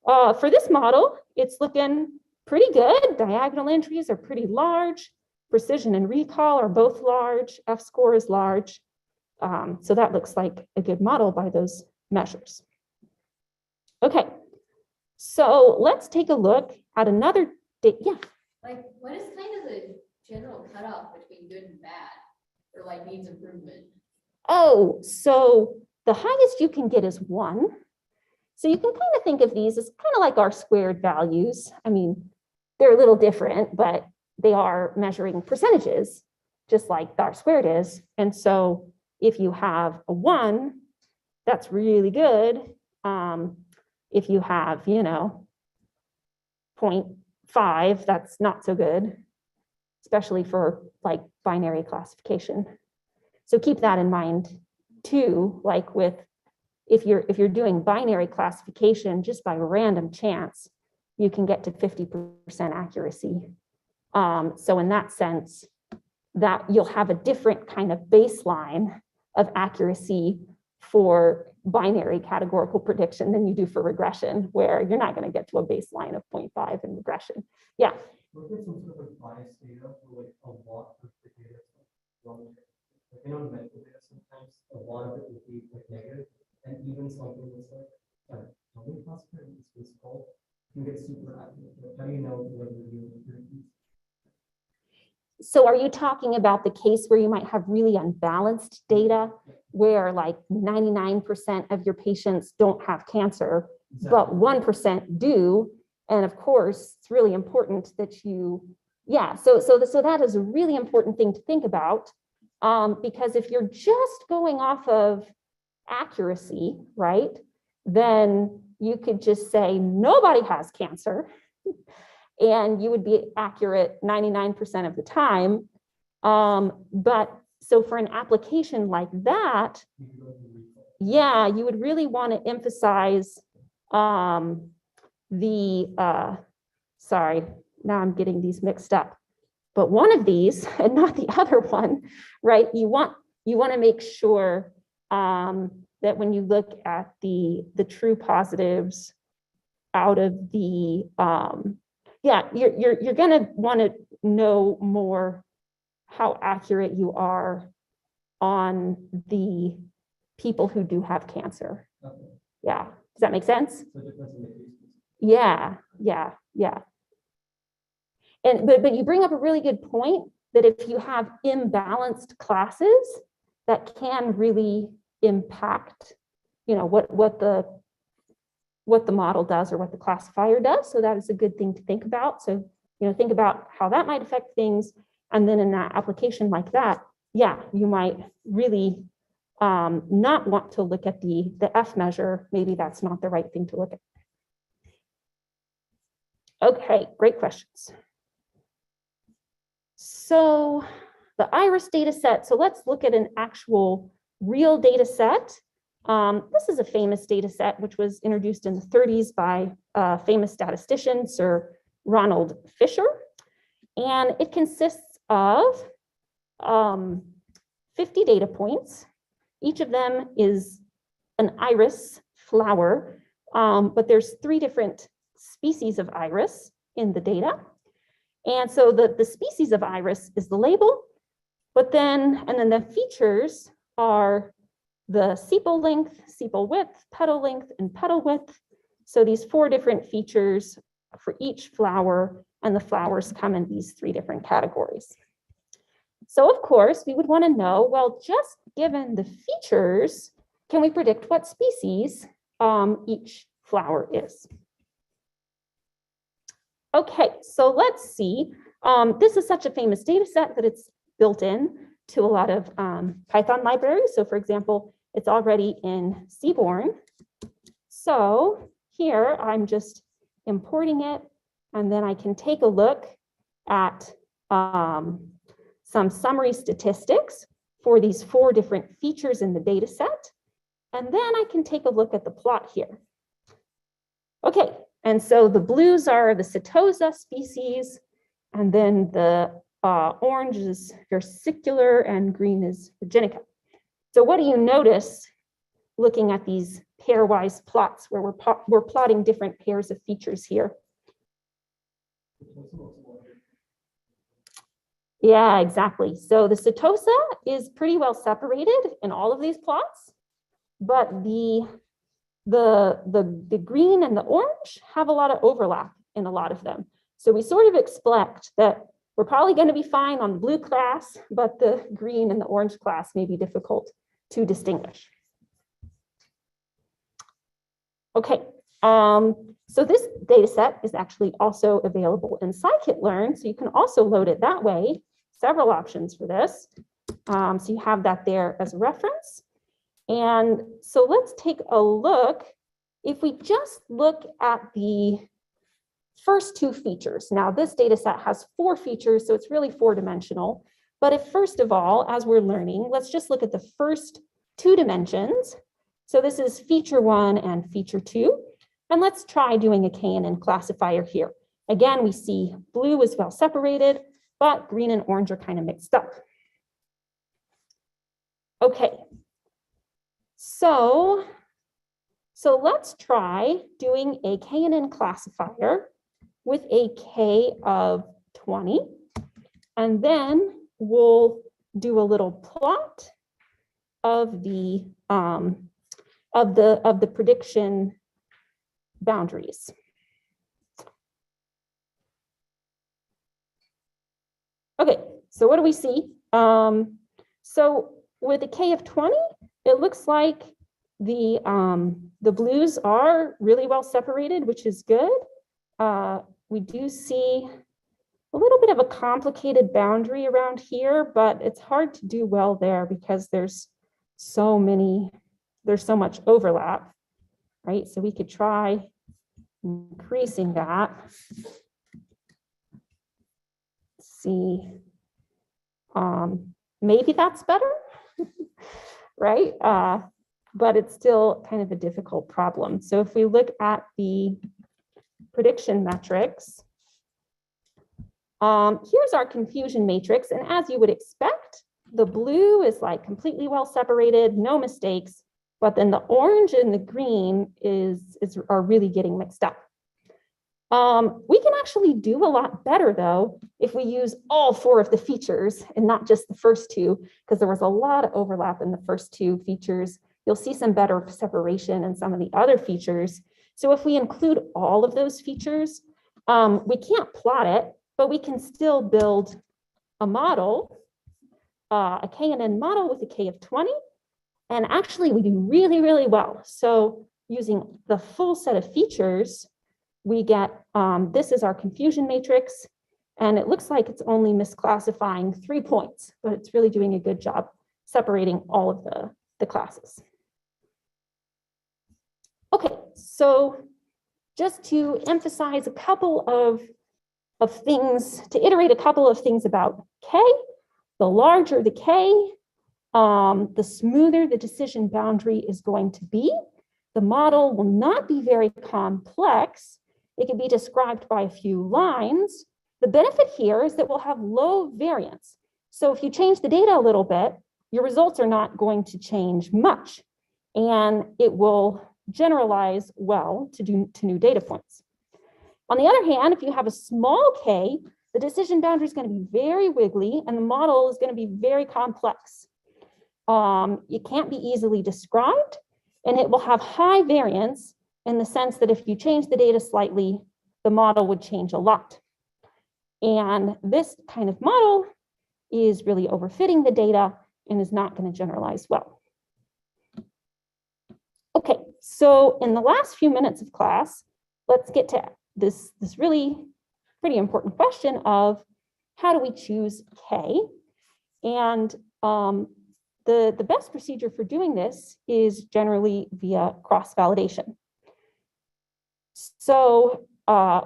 For this model, it's looking pretty good. Diagonal entries are pretty large. Precision and recall are both large. F-score is large. So that looks like a good model by those measures. Okay, so let's take a look at another data. Yeah. Like, what is kind of the general cutoff between good and bad, or like needs improvement? Oh, so the highest you can get is 1. So you can kind of think of these as kind of like our squared values. I mean, they're a little different, but they are measuring percentages, just like the R squared is. And so if you have a 1, that's really good. If you have, 0.5, that's not so good, especially for like binary classification. So keep that in mind too, like with, if you're doing binary classification just by random chance, you can get to 50% accuracy. So in that sense, that you'll have a different kind of baseline of accuracy for binary categorical prediction than you do for regression, where you're not going to get to a baseline of 0.5 in regression. Yeah. Look at some sort of biased data for like a lot of the data. Like, medical data, sometimes a lot of it would be like negative, and even something that's like totally classified, it's called, can get super accurate. Like, how do you know whether you're So are you talking about the case where you might have really unbalanced data, where like 99% of your patients don't have cancer, but 1% do? And of course, it's really important that you, so that is a really important thing to think about, because if you're just going off of accuracy, right, then you could just say nobody has cancer, and you would be accurate 99% of the time. But so for an application like that, you would really want to emphasize sorry, now I'm getting these mixed up, but one of these and not the other one, right? You want to make sure that when you look at the true positives out of the, you're going to want to know more how accurate you are on the people who do have cancer. Okay. Yeah, does that make sense? So difference in the cases. Yeah. And but you bring up a really good point that if you have imbalanced classes, that can really impact, what the model does or what the classifier does. So that is a good thing to think about. So, think about how that might affect things. And then in that application like that, you might really not want to look at the F measure. Maybe that's not the right thing to look at. Okay, great questions. So the IRIS data set. So let's look at an actual real data set. This is a famous data set, which was introduced in the 30s by a famous statistician, Sir Ronald Fisher. And it consists of 50 data points. Each of them is an iris flower, but there's 3 different species of iris in the data. And so the species of iris is the label, and then the features are the sepal length, sepal width, petal length, and petal width. So these 4 different features for each flower, and the flowers come in these 3 different categories. So of course, we would want to know, well, just given the features, can we predict what species each flower is? Okay, so let's see. This is such a famous data set that it's built in to a lot of Python libraries. So for example, it's already in Seaborn. So here I'm just importing it, and then I can take a look at some summary statistics for these 4 different features in the data set. And then I can take a look at the plot here. Okay, and so the blues are the Setosa species, and then the orange is versicolor and green is virginica. So what do you notice looking at these pairwise plots where we're plotting different pairs of features here? Yeah, exactly. So the Setosa is pretty well separated in all of these plots, but the green and the orange have a lot of overlap in a lot of them. So we sort of expect that we're probably going to be fine on the blue class, but the green and the orange class may be difficult to distinguish. Okay, so this data set is actually also available in scikit-learn, so you can also load it that way. Several options for this. So you have that there as a reference. And so let's take a look. If we just look at the first 2 features. Now this data set has 4 features, so it's really 4-dimensional. But if first of all, as we're learning, let's just look at the first 2 dimensions. So this is feature 1 and feature 2. And let's try doing a KNN classifier here. Again, we see blue is well separated, but green and orange are kind of mixed up. Okay, so let's try doing a KNN classifier with a K of 20, and then we'll do a little plot of the prediction boundaries. Okay, so what do we see? So with a K of 20, it looks like the blues are really well separated, which is good. We do see a little bit of a complicated boundary around here, but it's hard to do well there because there's so much overlap, right? So we could try increasing that. Let's see, maybe that's better, right? But it's still kind of a difficult problem. So if we look at the prediction metrics, here's our confusion matrix. And as you would expect, the blue is like completely well separated, no mistakes, but then the orange and the green are really getting mixed up. We can actually do a lot better though, if we use all 4 of the features and not just the first 2, because there was a lot of overlap in the first 2 features. You'll see some better separation in some of the other features. So if we include all of those features, we can't plot it, but we can still build a model, a KNN model with a K of 20. And actually we do really, really well. So using the full set of features, we get, this is our confusion matrix, and it looks like it's only misclassifying 3 points, but it's really doing a good job separating all of the classes. Okay, so just to emphasize a couple of things, to iterate a couple of things about K, the larger the K, the smoother the decision boundary is going to be. The model will not be very complex. It can be described by a few lines. The benefit here is that we'll have low variance. So if you change the data a little bit, your results are not going to change much, and it will generalize well to new data points. On the other hand, if you have a small k, the decision boundary is going to be very wiggly and the model is going to be very complex. It can't be easily described, and it will have high variance in the sense that if you change the data slightly, the model would change a lot. And this kind of model is really overfitting the data and is not going to generalize well. Okay, so in the last few minutes of class, let's get to this really pretty important question of how do we choose K? And the best procedure for doing this is generally via cross-validation. So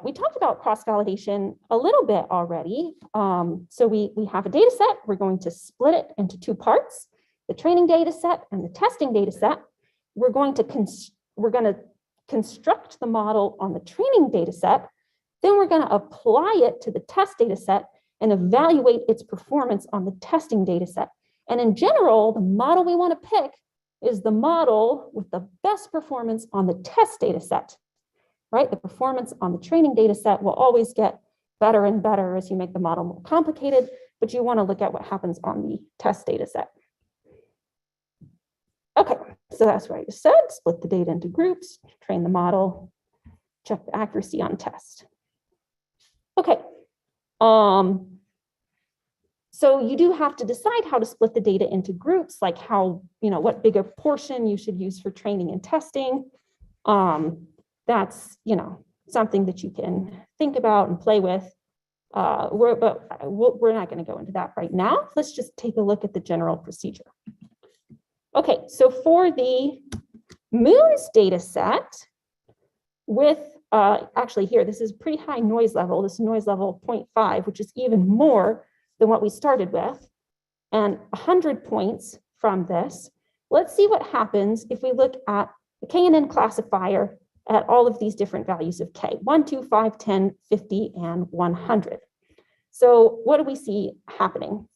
we talked about cross-validation a little bit already. So we have a data set. We're going to split it into two parts, the training data set and the testing data set. We're going to construct the model on the training data set. Then we're going to apply it to the test data set and evaluate its performance on the testing data set. And in general, the model we want to pick is the model with the best performance on the test data set, right? The performance on the training data set will always get better and better as you make the model more complicated, but you want to look at what happens on the test data set. Okay, so that's what I just said, split the data into groups, train the model, check the accuracy on test. Okay, so you do have to decide how to split the data into groups, like how, what bigger portion you should use for training and testing. That's, something that you can think about and play with. We're not going to go into that right now. Let's just take a look at the general procedure. Okay, so for the MOONS data set with, actually here, this is pretty high noise level. This is noise level 0.5, which is even more than what we started with, and 100 points from this. Let's see what happens if we look at the KNN classifier at all of these different values of K, 1, 2, 5, 10, 50, and 100. So what do we see happening?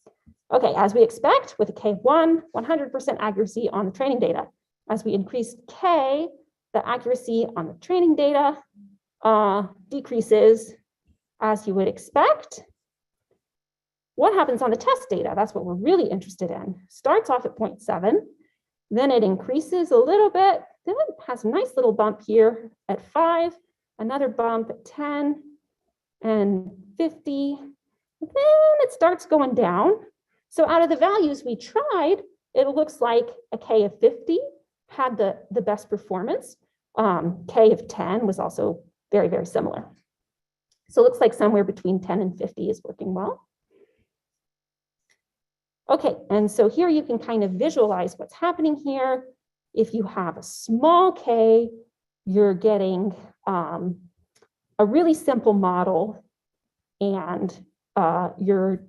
Okay, as we expect with a K1, 100% accuracy on the training data. As we increase K, the accuracy on the training data decreases as you would expect. What happens on the test data? That's what we're really interested in. Starts off at 0.7, then it increases a little bit, then it has a nice little bump here at 5, another bump at 10 and 50, then it starts going down. So out of the values we tried, it looks like a K of 50 had the best performance. K of 10 was also very, very similar. So it looks like somewhere between 10 and 50 is working well. Okay, and so here you can kind of visualize what's happening here. If you have a small K, you're getting a really simple model, and you're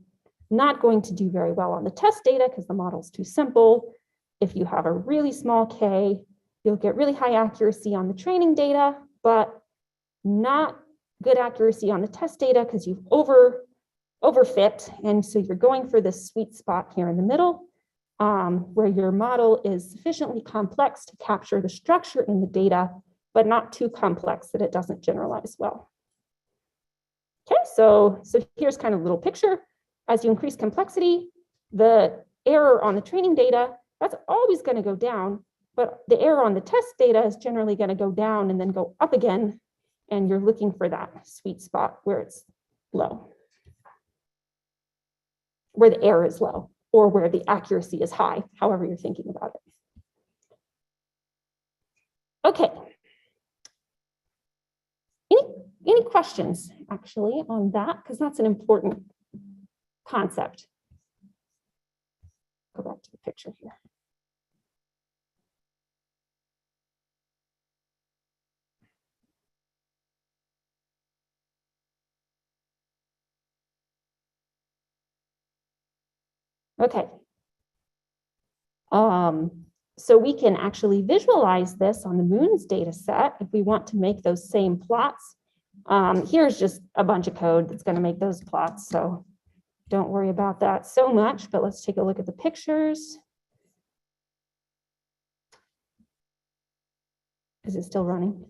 not going to do very well on the test data because the model's too simple. If you have a really small K, you'll get really high accuracy on the training data, but not good accuracy on the test data because you've overfit. And so you're going for this sweet spot here in the middle, where your model is sufficiently complex to capture the structure in the data, but not too complex that it doesn't generalize well. Okay, so here's kind of a little picture. As you increase complexity, the error on the training data, that's always going to go down, but the error on the test data is generally going to go down and then go up again, and you're looking for that sweet spot where it's low, where the error is low, or where the accuracy is high, however you're thinking about it. Okay. Any questions actually on that? Because that's an important concept. Go back to the picture here. Okay. So we can actually visualize this on the MOONS data set if we want to make those same plots. Here's just a bunch of code that's going to make those plots, so don't worry about that so much, but let's take a look at the pictures. Is it still running? I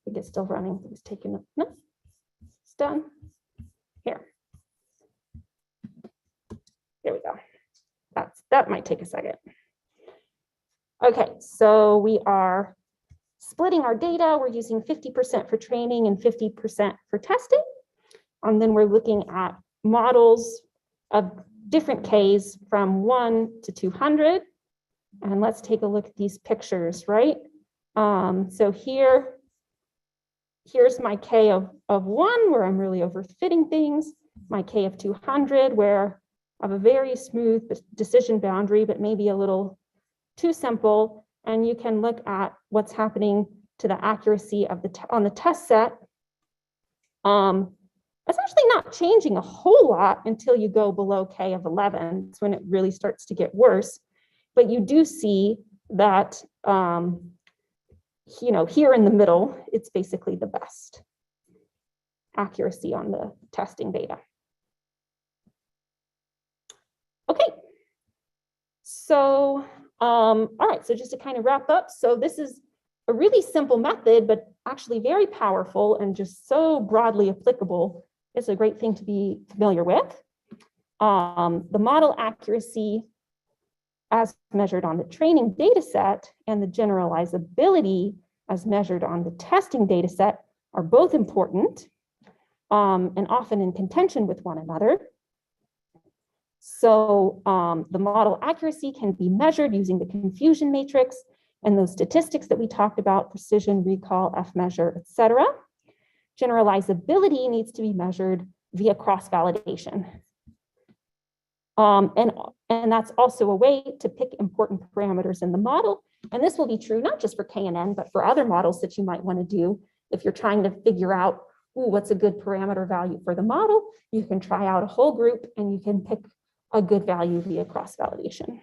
think it's still running. It's taking, no, it's done. Here. There we go. That might take a second. Okay, so we are splitting our data. We're using 50% for training and 50% for testing. And then we're looking at models of different Ks from 1 to 200. And let's take a look at these pictures, right? So here's my K of 1, where I'm really overfitting things. My K of 200, where I have a very smooth decision boundary, but maybe a little too simple. And you can look at what's happening to the accuracy of on the test set It's actually not changing a whole lot until you go below K of 11. It's when it really starts to get worse. But you do see that, here in the middle, it's basically the best accuracy on the testing data. Okay. So, all right, so just to kind of wrap up, so this is a really simple method, but actually very powerful and just so broadly applicable. It's a great thing to be familiar with. The model accuracy as measured on the training data set and the generalizability as measured on the testing data set are both important and often in contention with one another. So the model accuracy can be measured using the confusion matrix and those statistics that we talked about, precision, recall, F measure, et cetera. Generalizability needs to be measured via cross-validation. And that's also a way to pick important parameters in the model. And this will be true not just for KNN, but for other models that you might want to do. If you're trying to figure out, ooh, what's a good parameter value for the model, you can try out a whole group and you can pick a good value via cross-validation.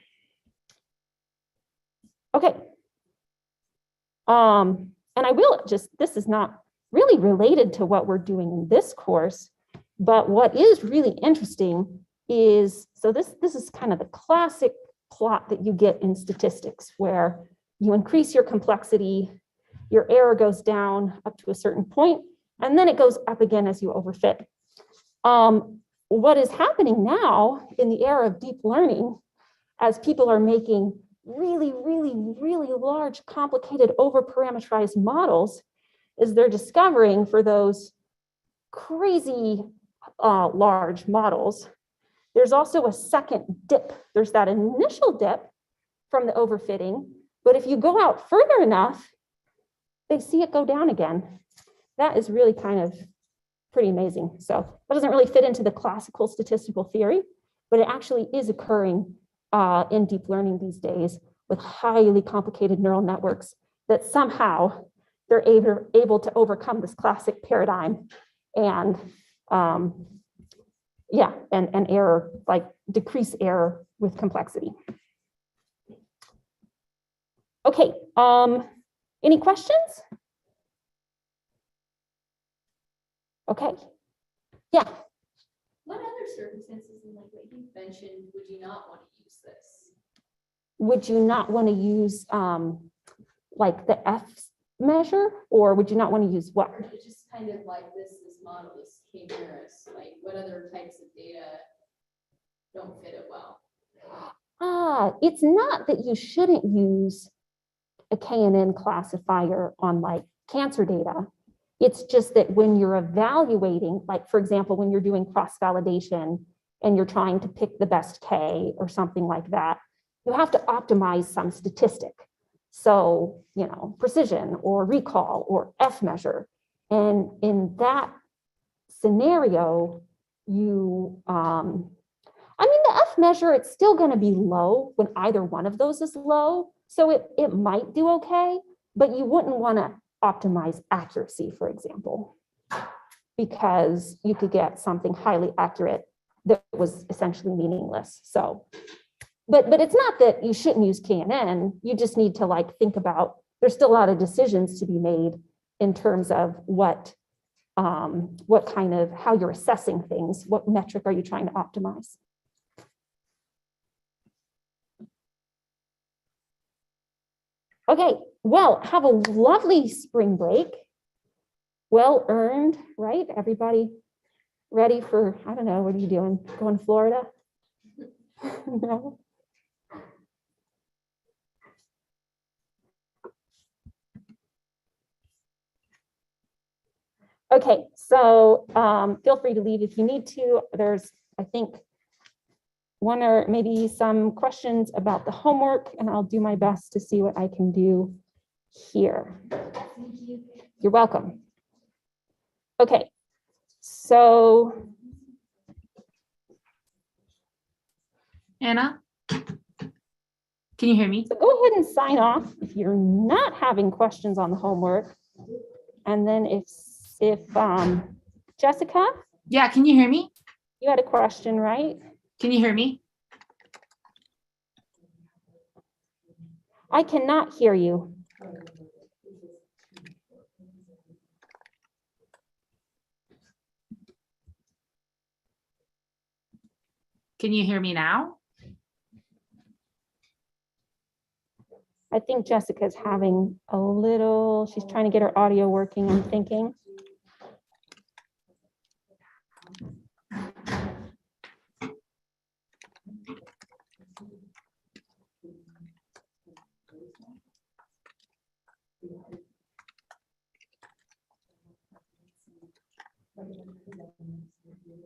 Okay. And I will just, this is not really related to what we're doing in this course, but what is really interesting is, so this is kind of the classic plot that you get in statistics where you increase your complexity, your error goes down up to a certain point, and then it goes up again as you overfit. What is happening now in the era of deep learning, as people are making really, really, really large, complicated, over-parameterized models, is they're discovering for those crazy large models, there's also a second dip. There's that initial dip from the overfitting, but if you go out further enough, they see it go down again. That is really kind of pretty amazing. So that doesn't really fit into the classical statistical theory, but it actually is occurring in deep learning these days with highly complicated neural networks that somehow they're able to overcome this classic paradigm and and error, like decrease error with complexity. Okay, any questions? Okay, yeah. What other circumstances in like what you mentioned would you not want to use this? Would you not want to use like the F measure, or would you not want to use what? Or it's just kind of like this model, this K-Mirrors, like what other types of data don't fit it well? It's not that you shouldn't use a KNN classifier on like cancer data. It's just that when you're evaluating, like for example, when you're doing cross-validation and you're trying to pick the best K or something like that, you have to optimize some statistic. So, precision or recall or F measure. And in that scenario, the F measure, it's still going to be low when either one of those is low. So it might do okay, but you wouldn't want to optimize accuracy, for example, because you could get something highly accurate that was essentially meaningless. So, but it's not that you shouldn't use KNN. You just need to like think about, there's still a lot of decisions to be made in terms of what kind of, how you're assessing things, what metric are you trying to optimize? Okay, well, have a lovely spring break. Well earned, right? Everybody ready for, I don't know, what are you doing? Going to Florida? No? Okay, so feel free to leave if you need to. There's, I think, one or maybe some questions about the homework, and I'll do my best to see what I can do here. Thank you. You're welcome. Okay, so Anna, can you hear me? So go ahead and sign off if you're not having questions on the homework. And then if Jessica, Yeah, can you hear me? you had a question, right? Can you hear me? I cannot hear you. Can you hear me now? I think Jessica's having a little, she's trying to get her audio working, I'm thinking.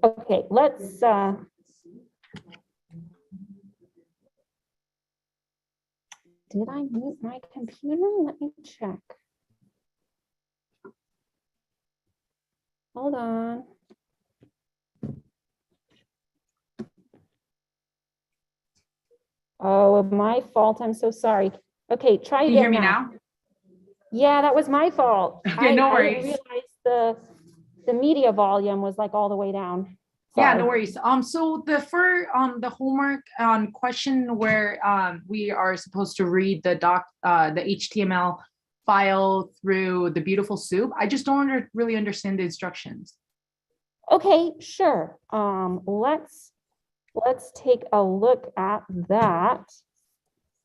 Okay, let's, did I mute my computer? Let me check. Hold on. Oh, my fault. I'm so sorry. Okay, try Can you hear again me now. now? Yeah, that was my fault. Okay, no I didn't worries. realize the media volume was like all the way down. Yeah, Sorry. no worries. So the homework question where we are supposed to read the HTML file through the beautiful soup. I just don't really understand the instructions. Okay, sure. Let's take a look at that.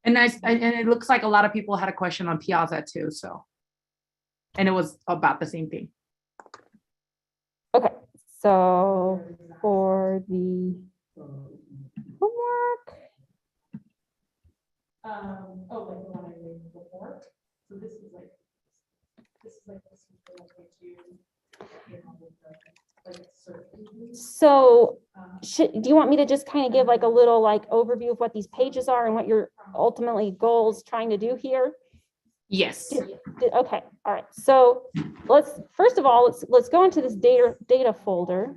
And it looks like a lot of people had a question on Piazza too, so. And it was about the same thing. Okay, so for the homework, Oh, like the one I made before. So this is like this is what they do, you know, with the, like, so um, do you want me to just kind of give like a little like overview of what these pages are and what your ultimately goals trying to do here? Yes. Okay, all right. So first of all, let's go into this data folder.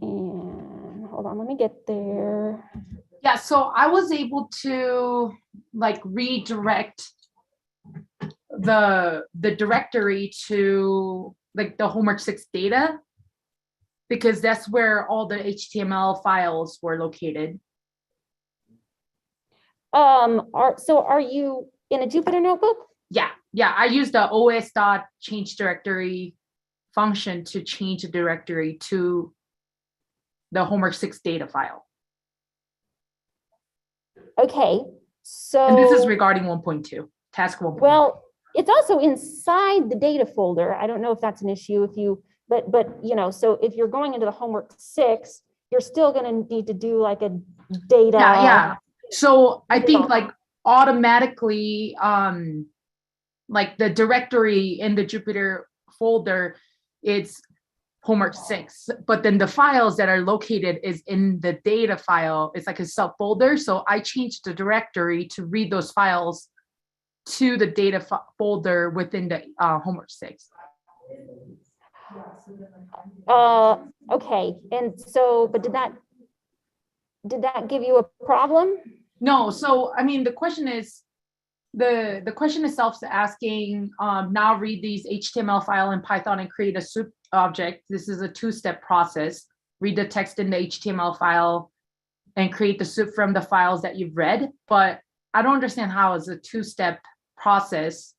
And hold on, let me get there. Yeah, so I was able to like redirect the directory to like the homework 6 data because that's where all the HTML files were located. Are you in a Jupyter notebook? Yeah, I used the os.change directory function to change the directory to the homework 6 data file. Okay, And this is so, regarding 1.2, task 1.2. well, it's also inside the data folder. I don't know if that's an issue but you know, so if you're going into the homework 6, you're still gonna need to do like a data. Yeah. So I think like automatically, like the directory in the Jupyter folder, it's homework 6, but then the files that are located is in the data file. It's like a subfolder. So I changed the directory to read those files to the data folder within the homework 6. Okay, and so, but did that give you a problem? No, so I mean the question is the question itself is asking now read these HTML file in Python and create a soup object. This is a 2-step process. Read the text in the HTML file and create the soup from the files that you've read. But I don't understand how it's a 2-step process.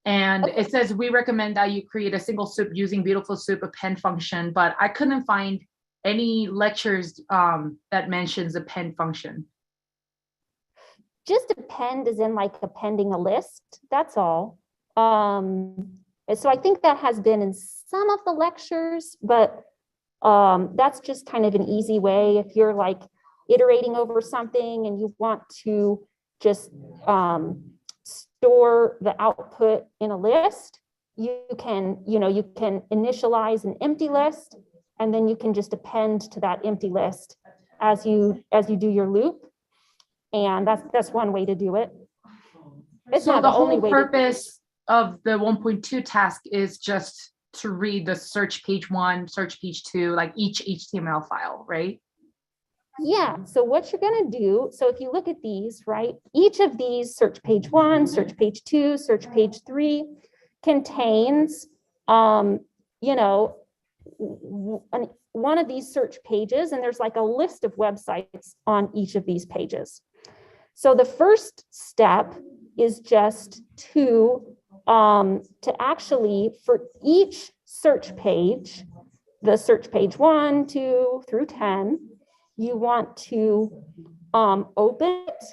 And it says we recommend that you create a single soup using beautiful soup append function, but I couldn't find any lectures that mentions append function. Just append as in like appending a list, that's all. So I think that has been in some of the lectures, but that's just kind of an easy way if you're like iterating over something and you want to just store the output in a list, you can initialize an empty list and then you can just append to that empty list as you do your loop. And that's one way to do it. It's So not the only whole way to do it. purpose of the 1.2 task is just to read the search page 1, search page 2, like each HTML file, right? Yeah, so what you're gonna do, so if you look at these, right, each of these, search page 1, search page 2, search page 3, contains you know, one of these search pages, and there's like a list of websites on each of these pages. So the first step is just to actually, for each search page, the search page 1, 2 through 10, you want to open it,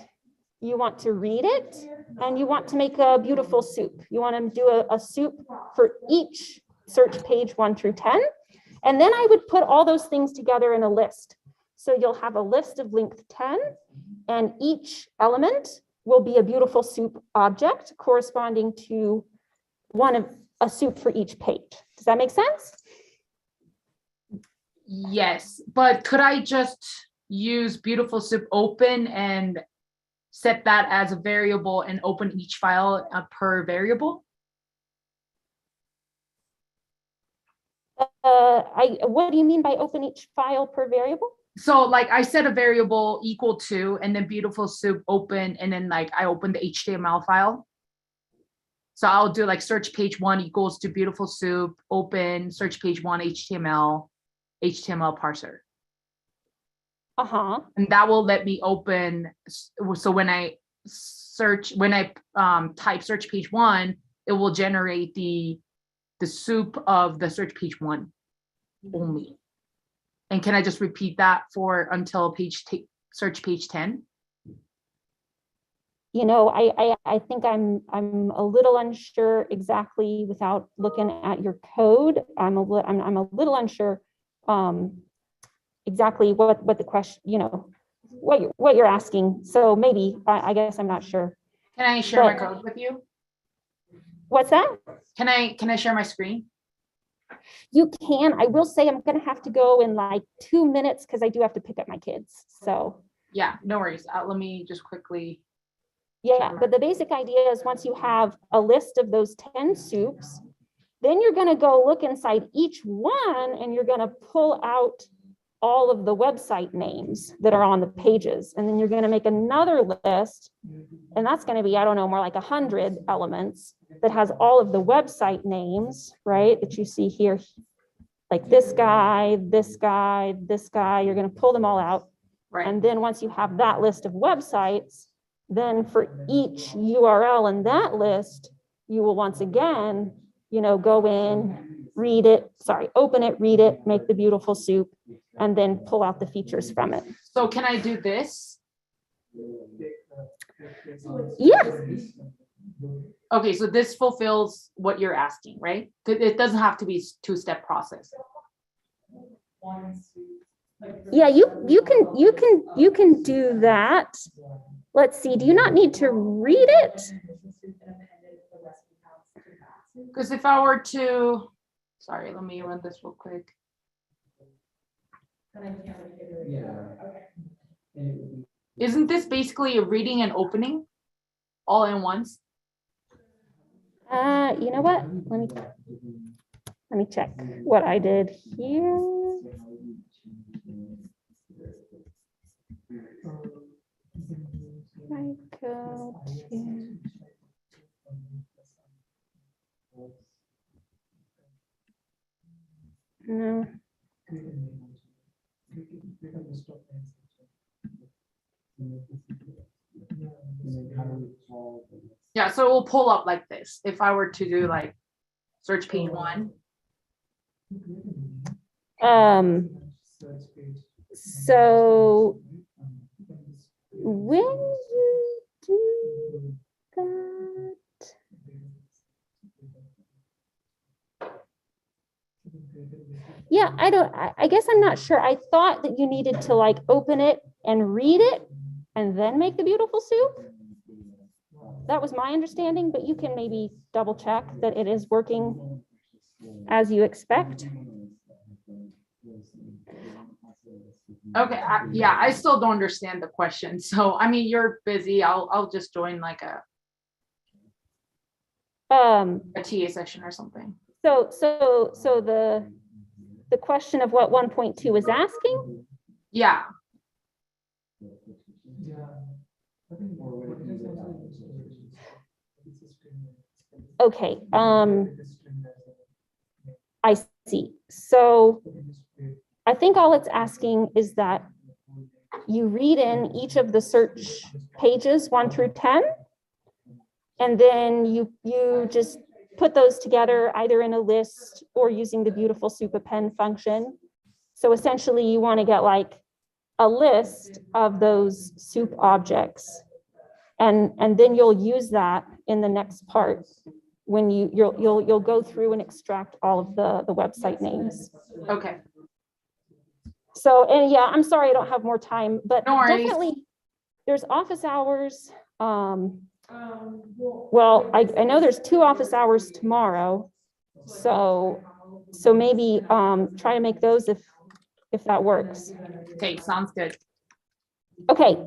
you want to read it, and you want to make a beautiful soup. You want to do a soup for each search page 1 through 10. And then I would put all those things together in a list. So you'll have a list of length 10, and each element will be a beautiful soup object corresponding to a soup for each page. Does that make sense? Yes, but could I just use beautiful soup open and set that as a variable and open each file per variable? What do you mean by open each file per variable? So like I set a variable equal to, and then beautiful soup open, and then like I open the HTML file. So I'll do like search page 1 equals to beautiful soup open search page 1 HTML parser. Uh-huh. And that will let me open. So when I type search page 1, it will generate the soup of the search page 1 only. And can I just repeat that for until search page 10? You know, I think I'm a little unsure exactly without looking at your code. I'm a little unsure exactly what the question, you know, what you're asking. So maybe I guess I'm not sure. Can I share my But- code with you? What's that? Can I share my screen? You can. I will say I'm going to have to go in like 2 minutes because I do have to pick up my kids. So Yeah, no worries. Let me just quickly. yeah, Sure. but the basic idea is once you have a list of those 10 soups, then you're going to go look inside each one and you're going to pull out all of the website names that are on the pages. And then you're going to make another list. And that's going to be, I don't know, more like 100 elements that has all of the website names, right? That you see here, like this guy, this guy, this guy, you're going to pull them all out. Right. And then once you have that list of websites, then for each URL in that list, you will once again, you know, go in, open it, read it, make the beautiful soup, and then pull out the features from it. So can I do this? Yeah. Okay, so this fulfills what you're asking, right? It doesn't have to be two-step process. Yeah, you can do that. Let's see, do you not need to read it? Because if I were to, sorry, let me run this real quick. Yeah. Isn't this basically a reading and opening all in once? You know what? Let me check what I did here. I go to, no, Yeah, so it will pull up like this. If I were to do like search page 1. So when you do that, yeah, I guess I'm not sure. I thought that you needed to like open it and read it and then make the beautiful soup. That was my understanding, but you can maybe double check that it is working as you expect. Okay, yeah, I still don't understand the question. So, I mean, you're busy. I'll just join like a TA session or something. So the question of what 1.2 is asking, Yeah, okay, I see. So I think all it's asking is that you read in each of the search pages 1 through 10. And then you just put those together either in a list or using the beautiful soup append function. So essentially you want to get like a list of those soup objects. And then you'll use that in the next part when you'll go through and extract all of the website names. Okay, So, and yeah, I'm sorry I don't have more time, but No worries. definitely there's office hours. Well, I know there's 2 office hours tomorrow. So maybe try to make those if that works. okay, sounds good. Okay,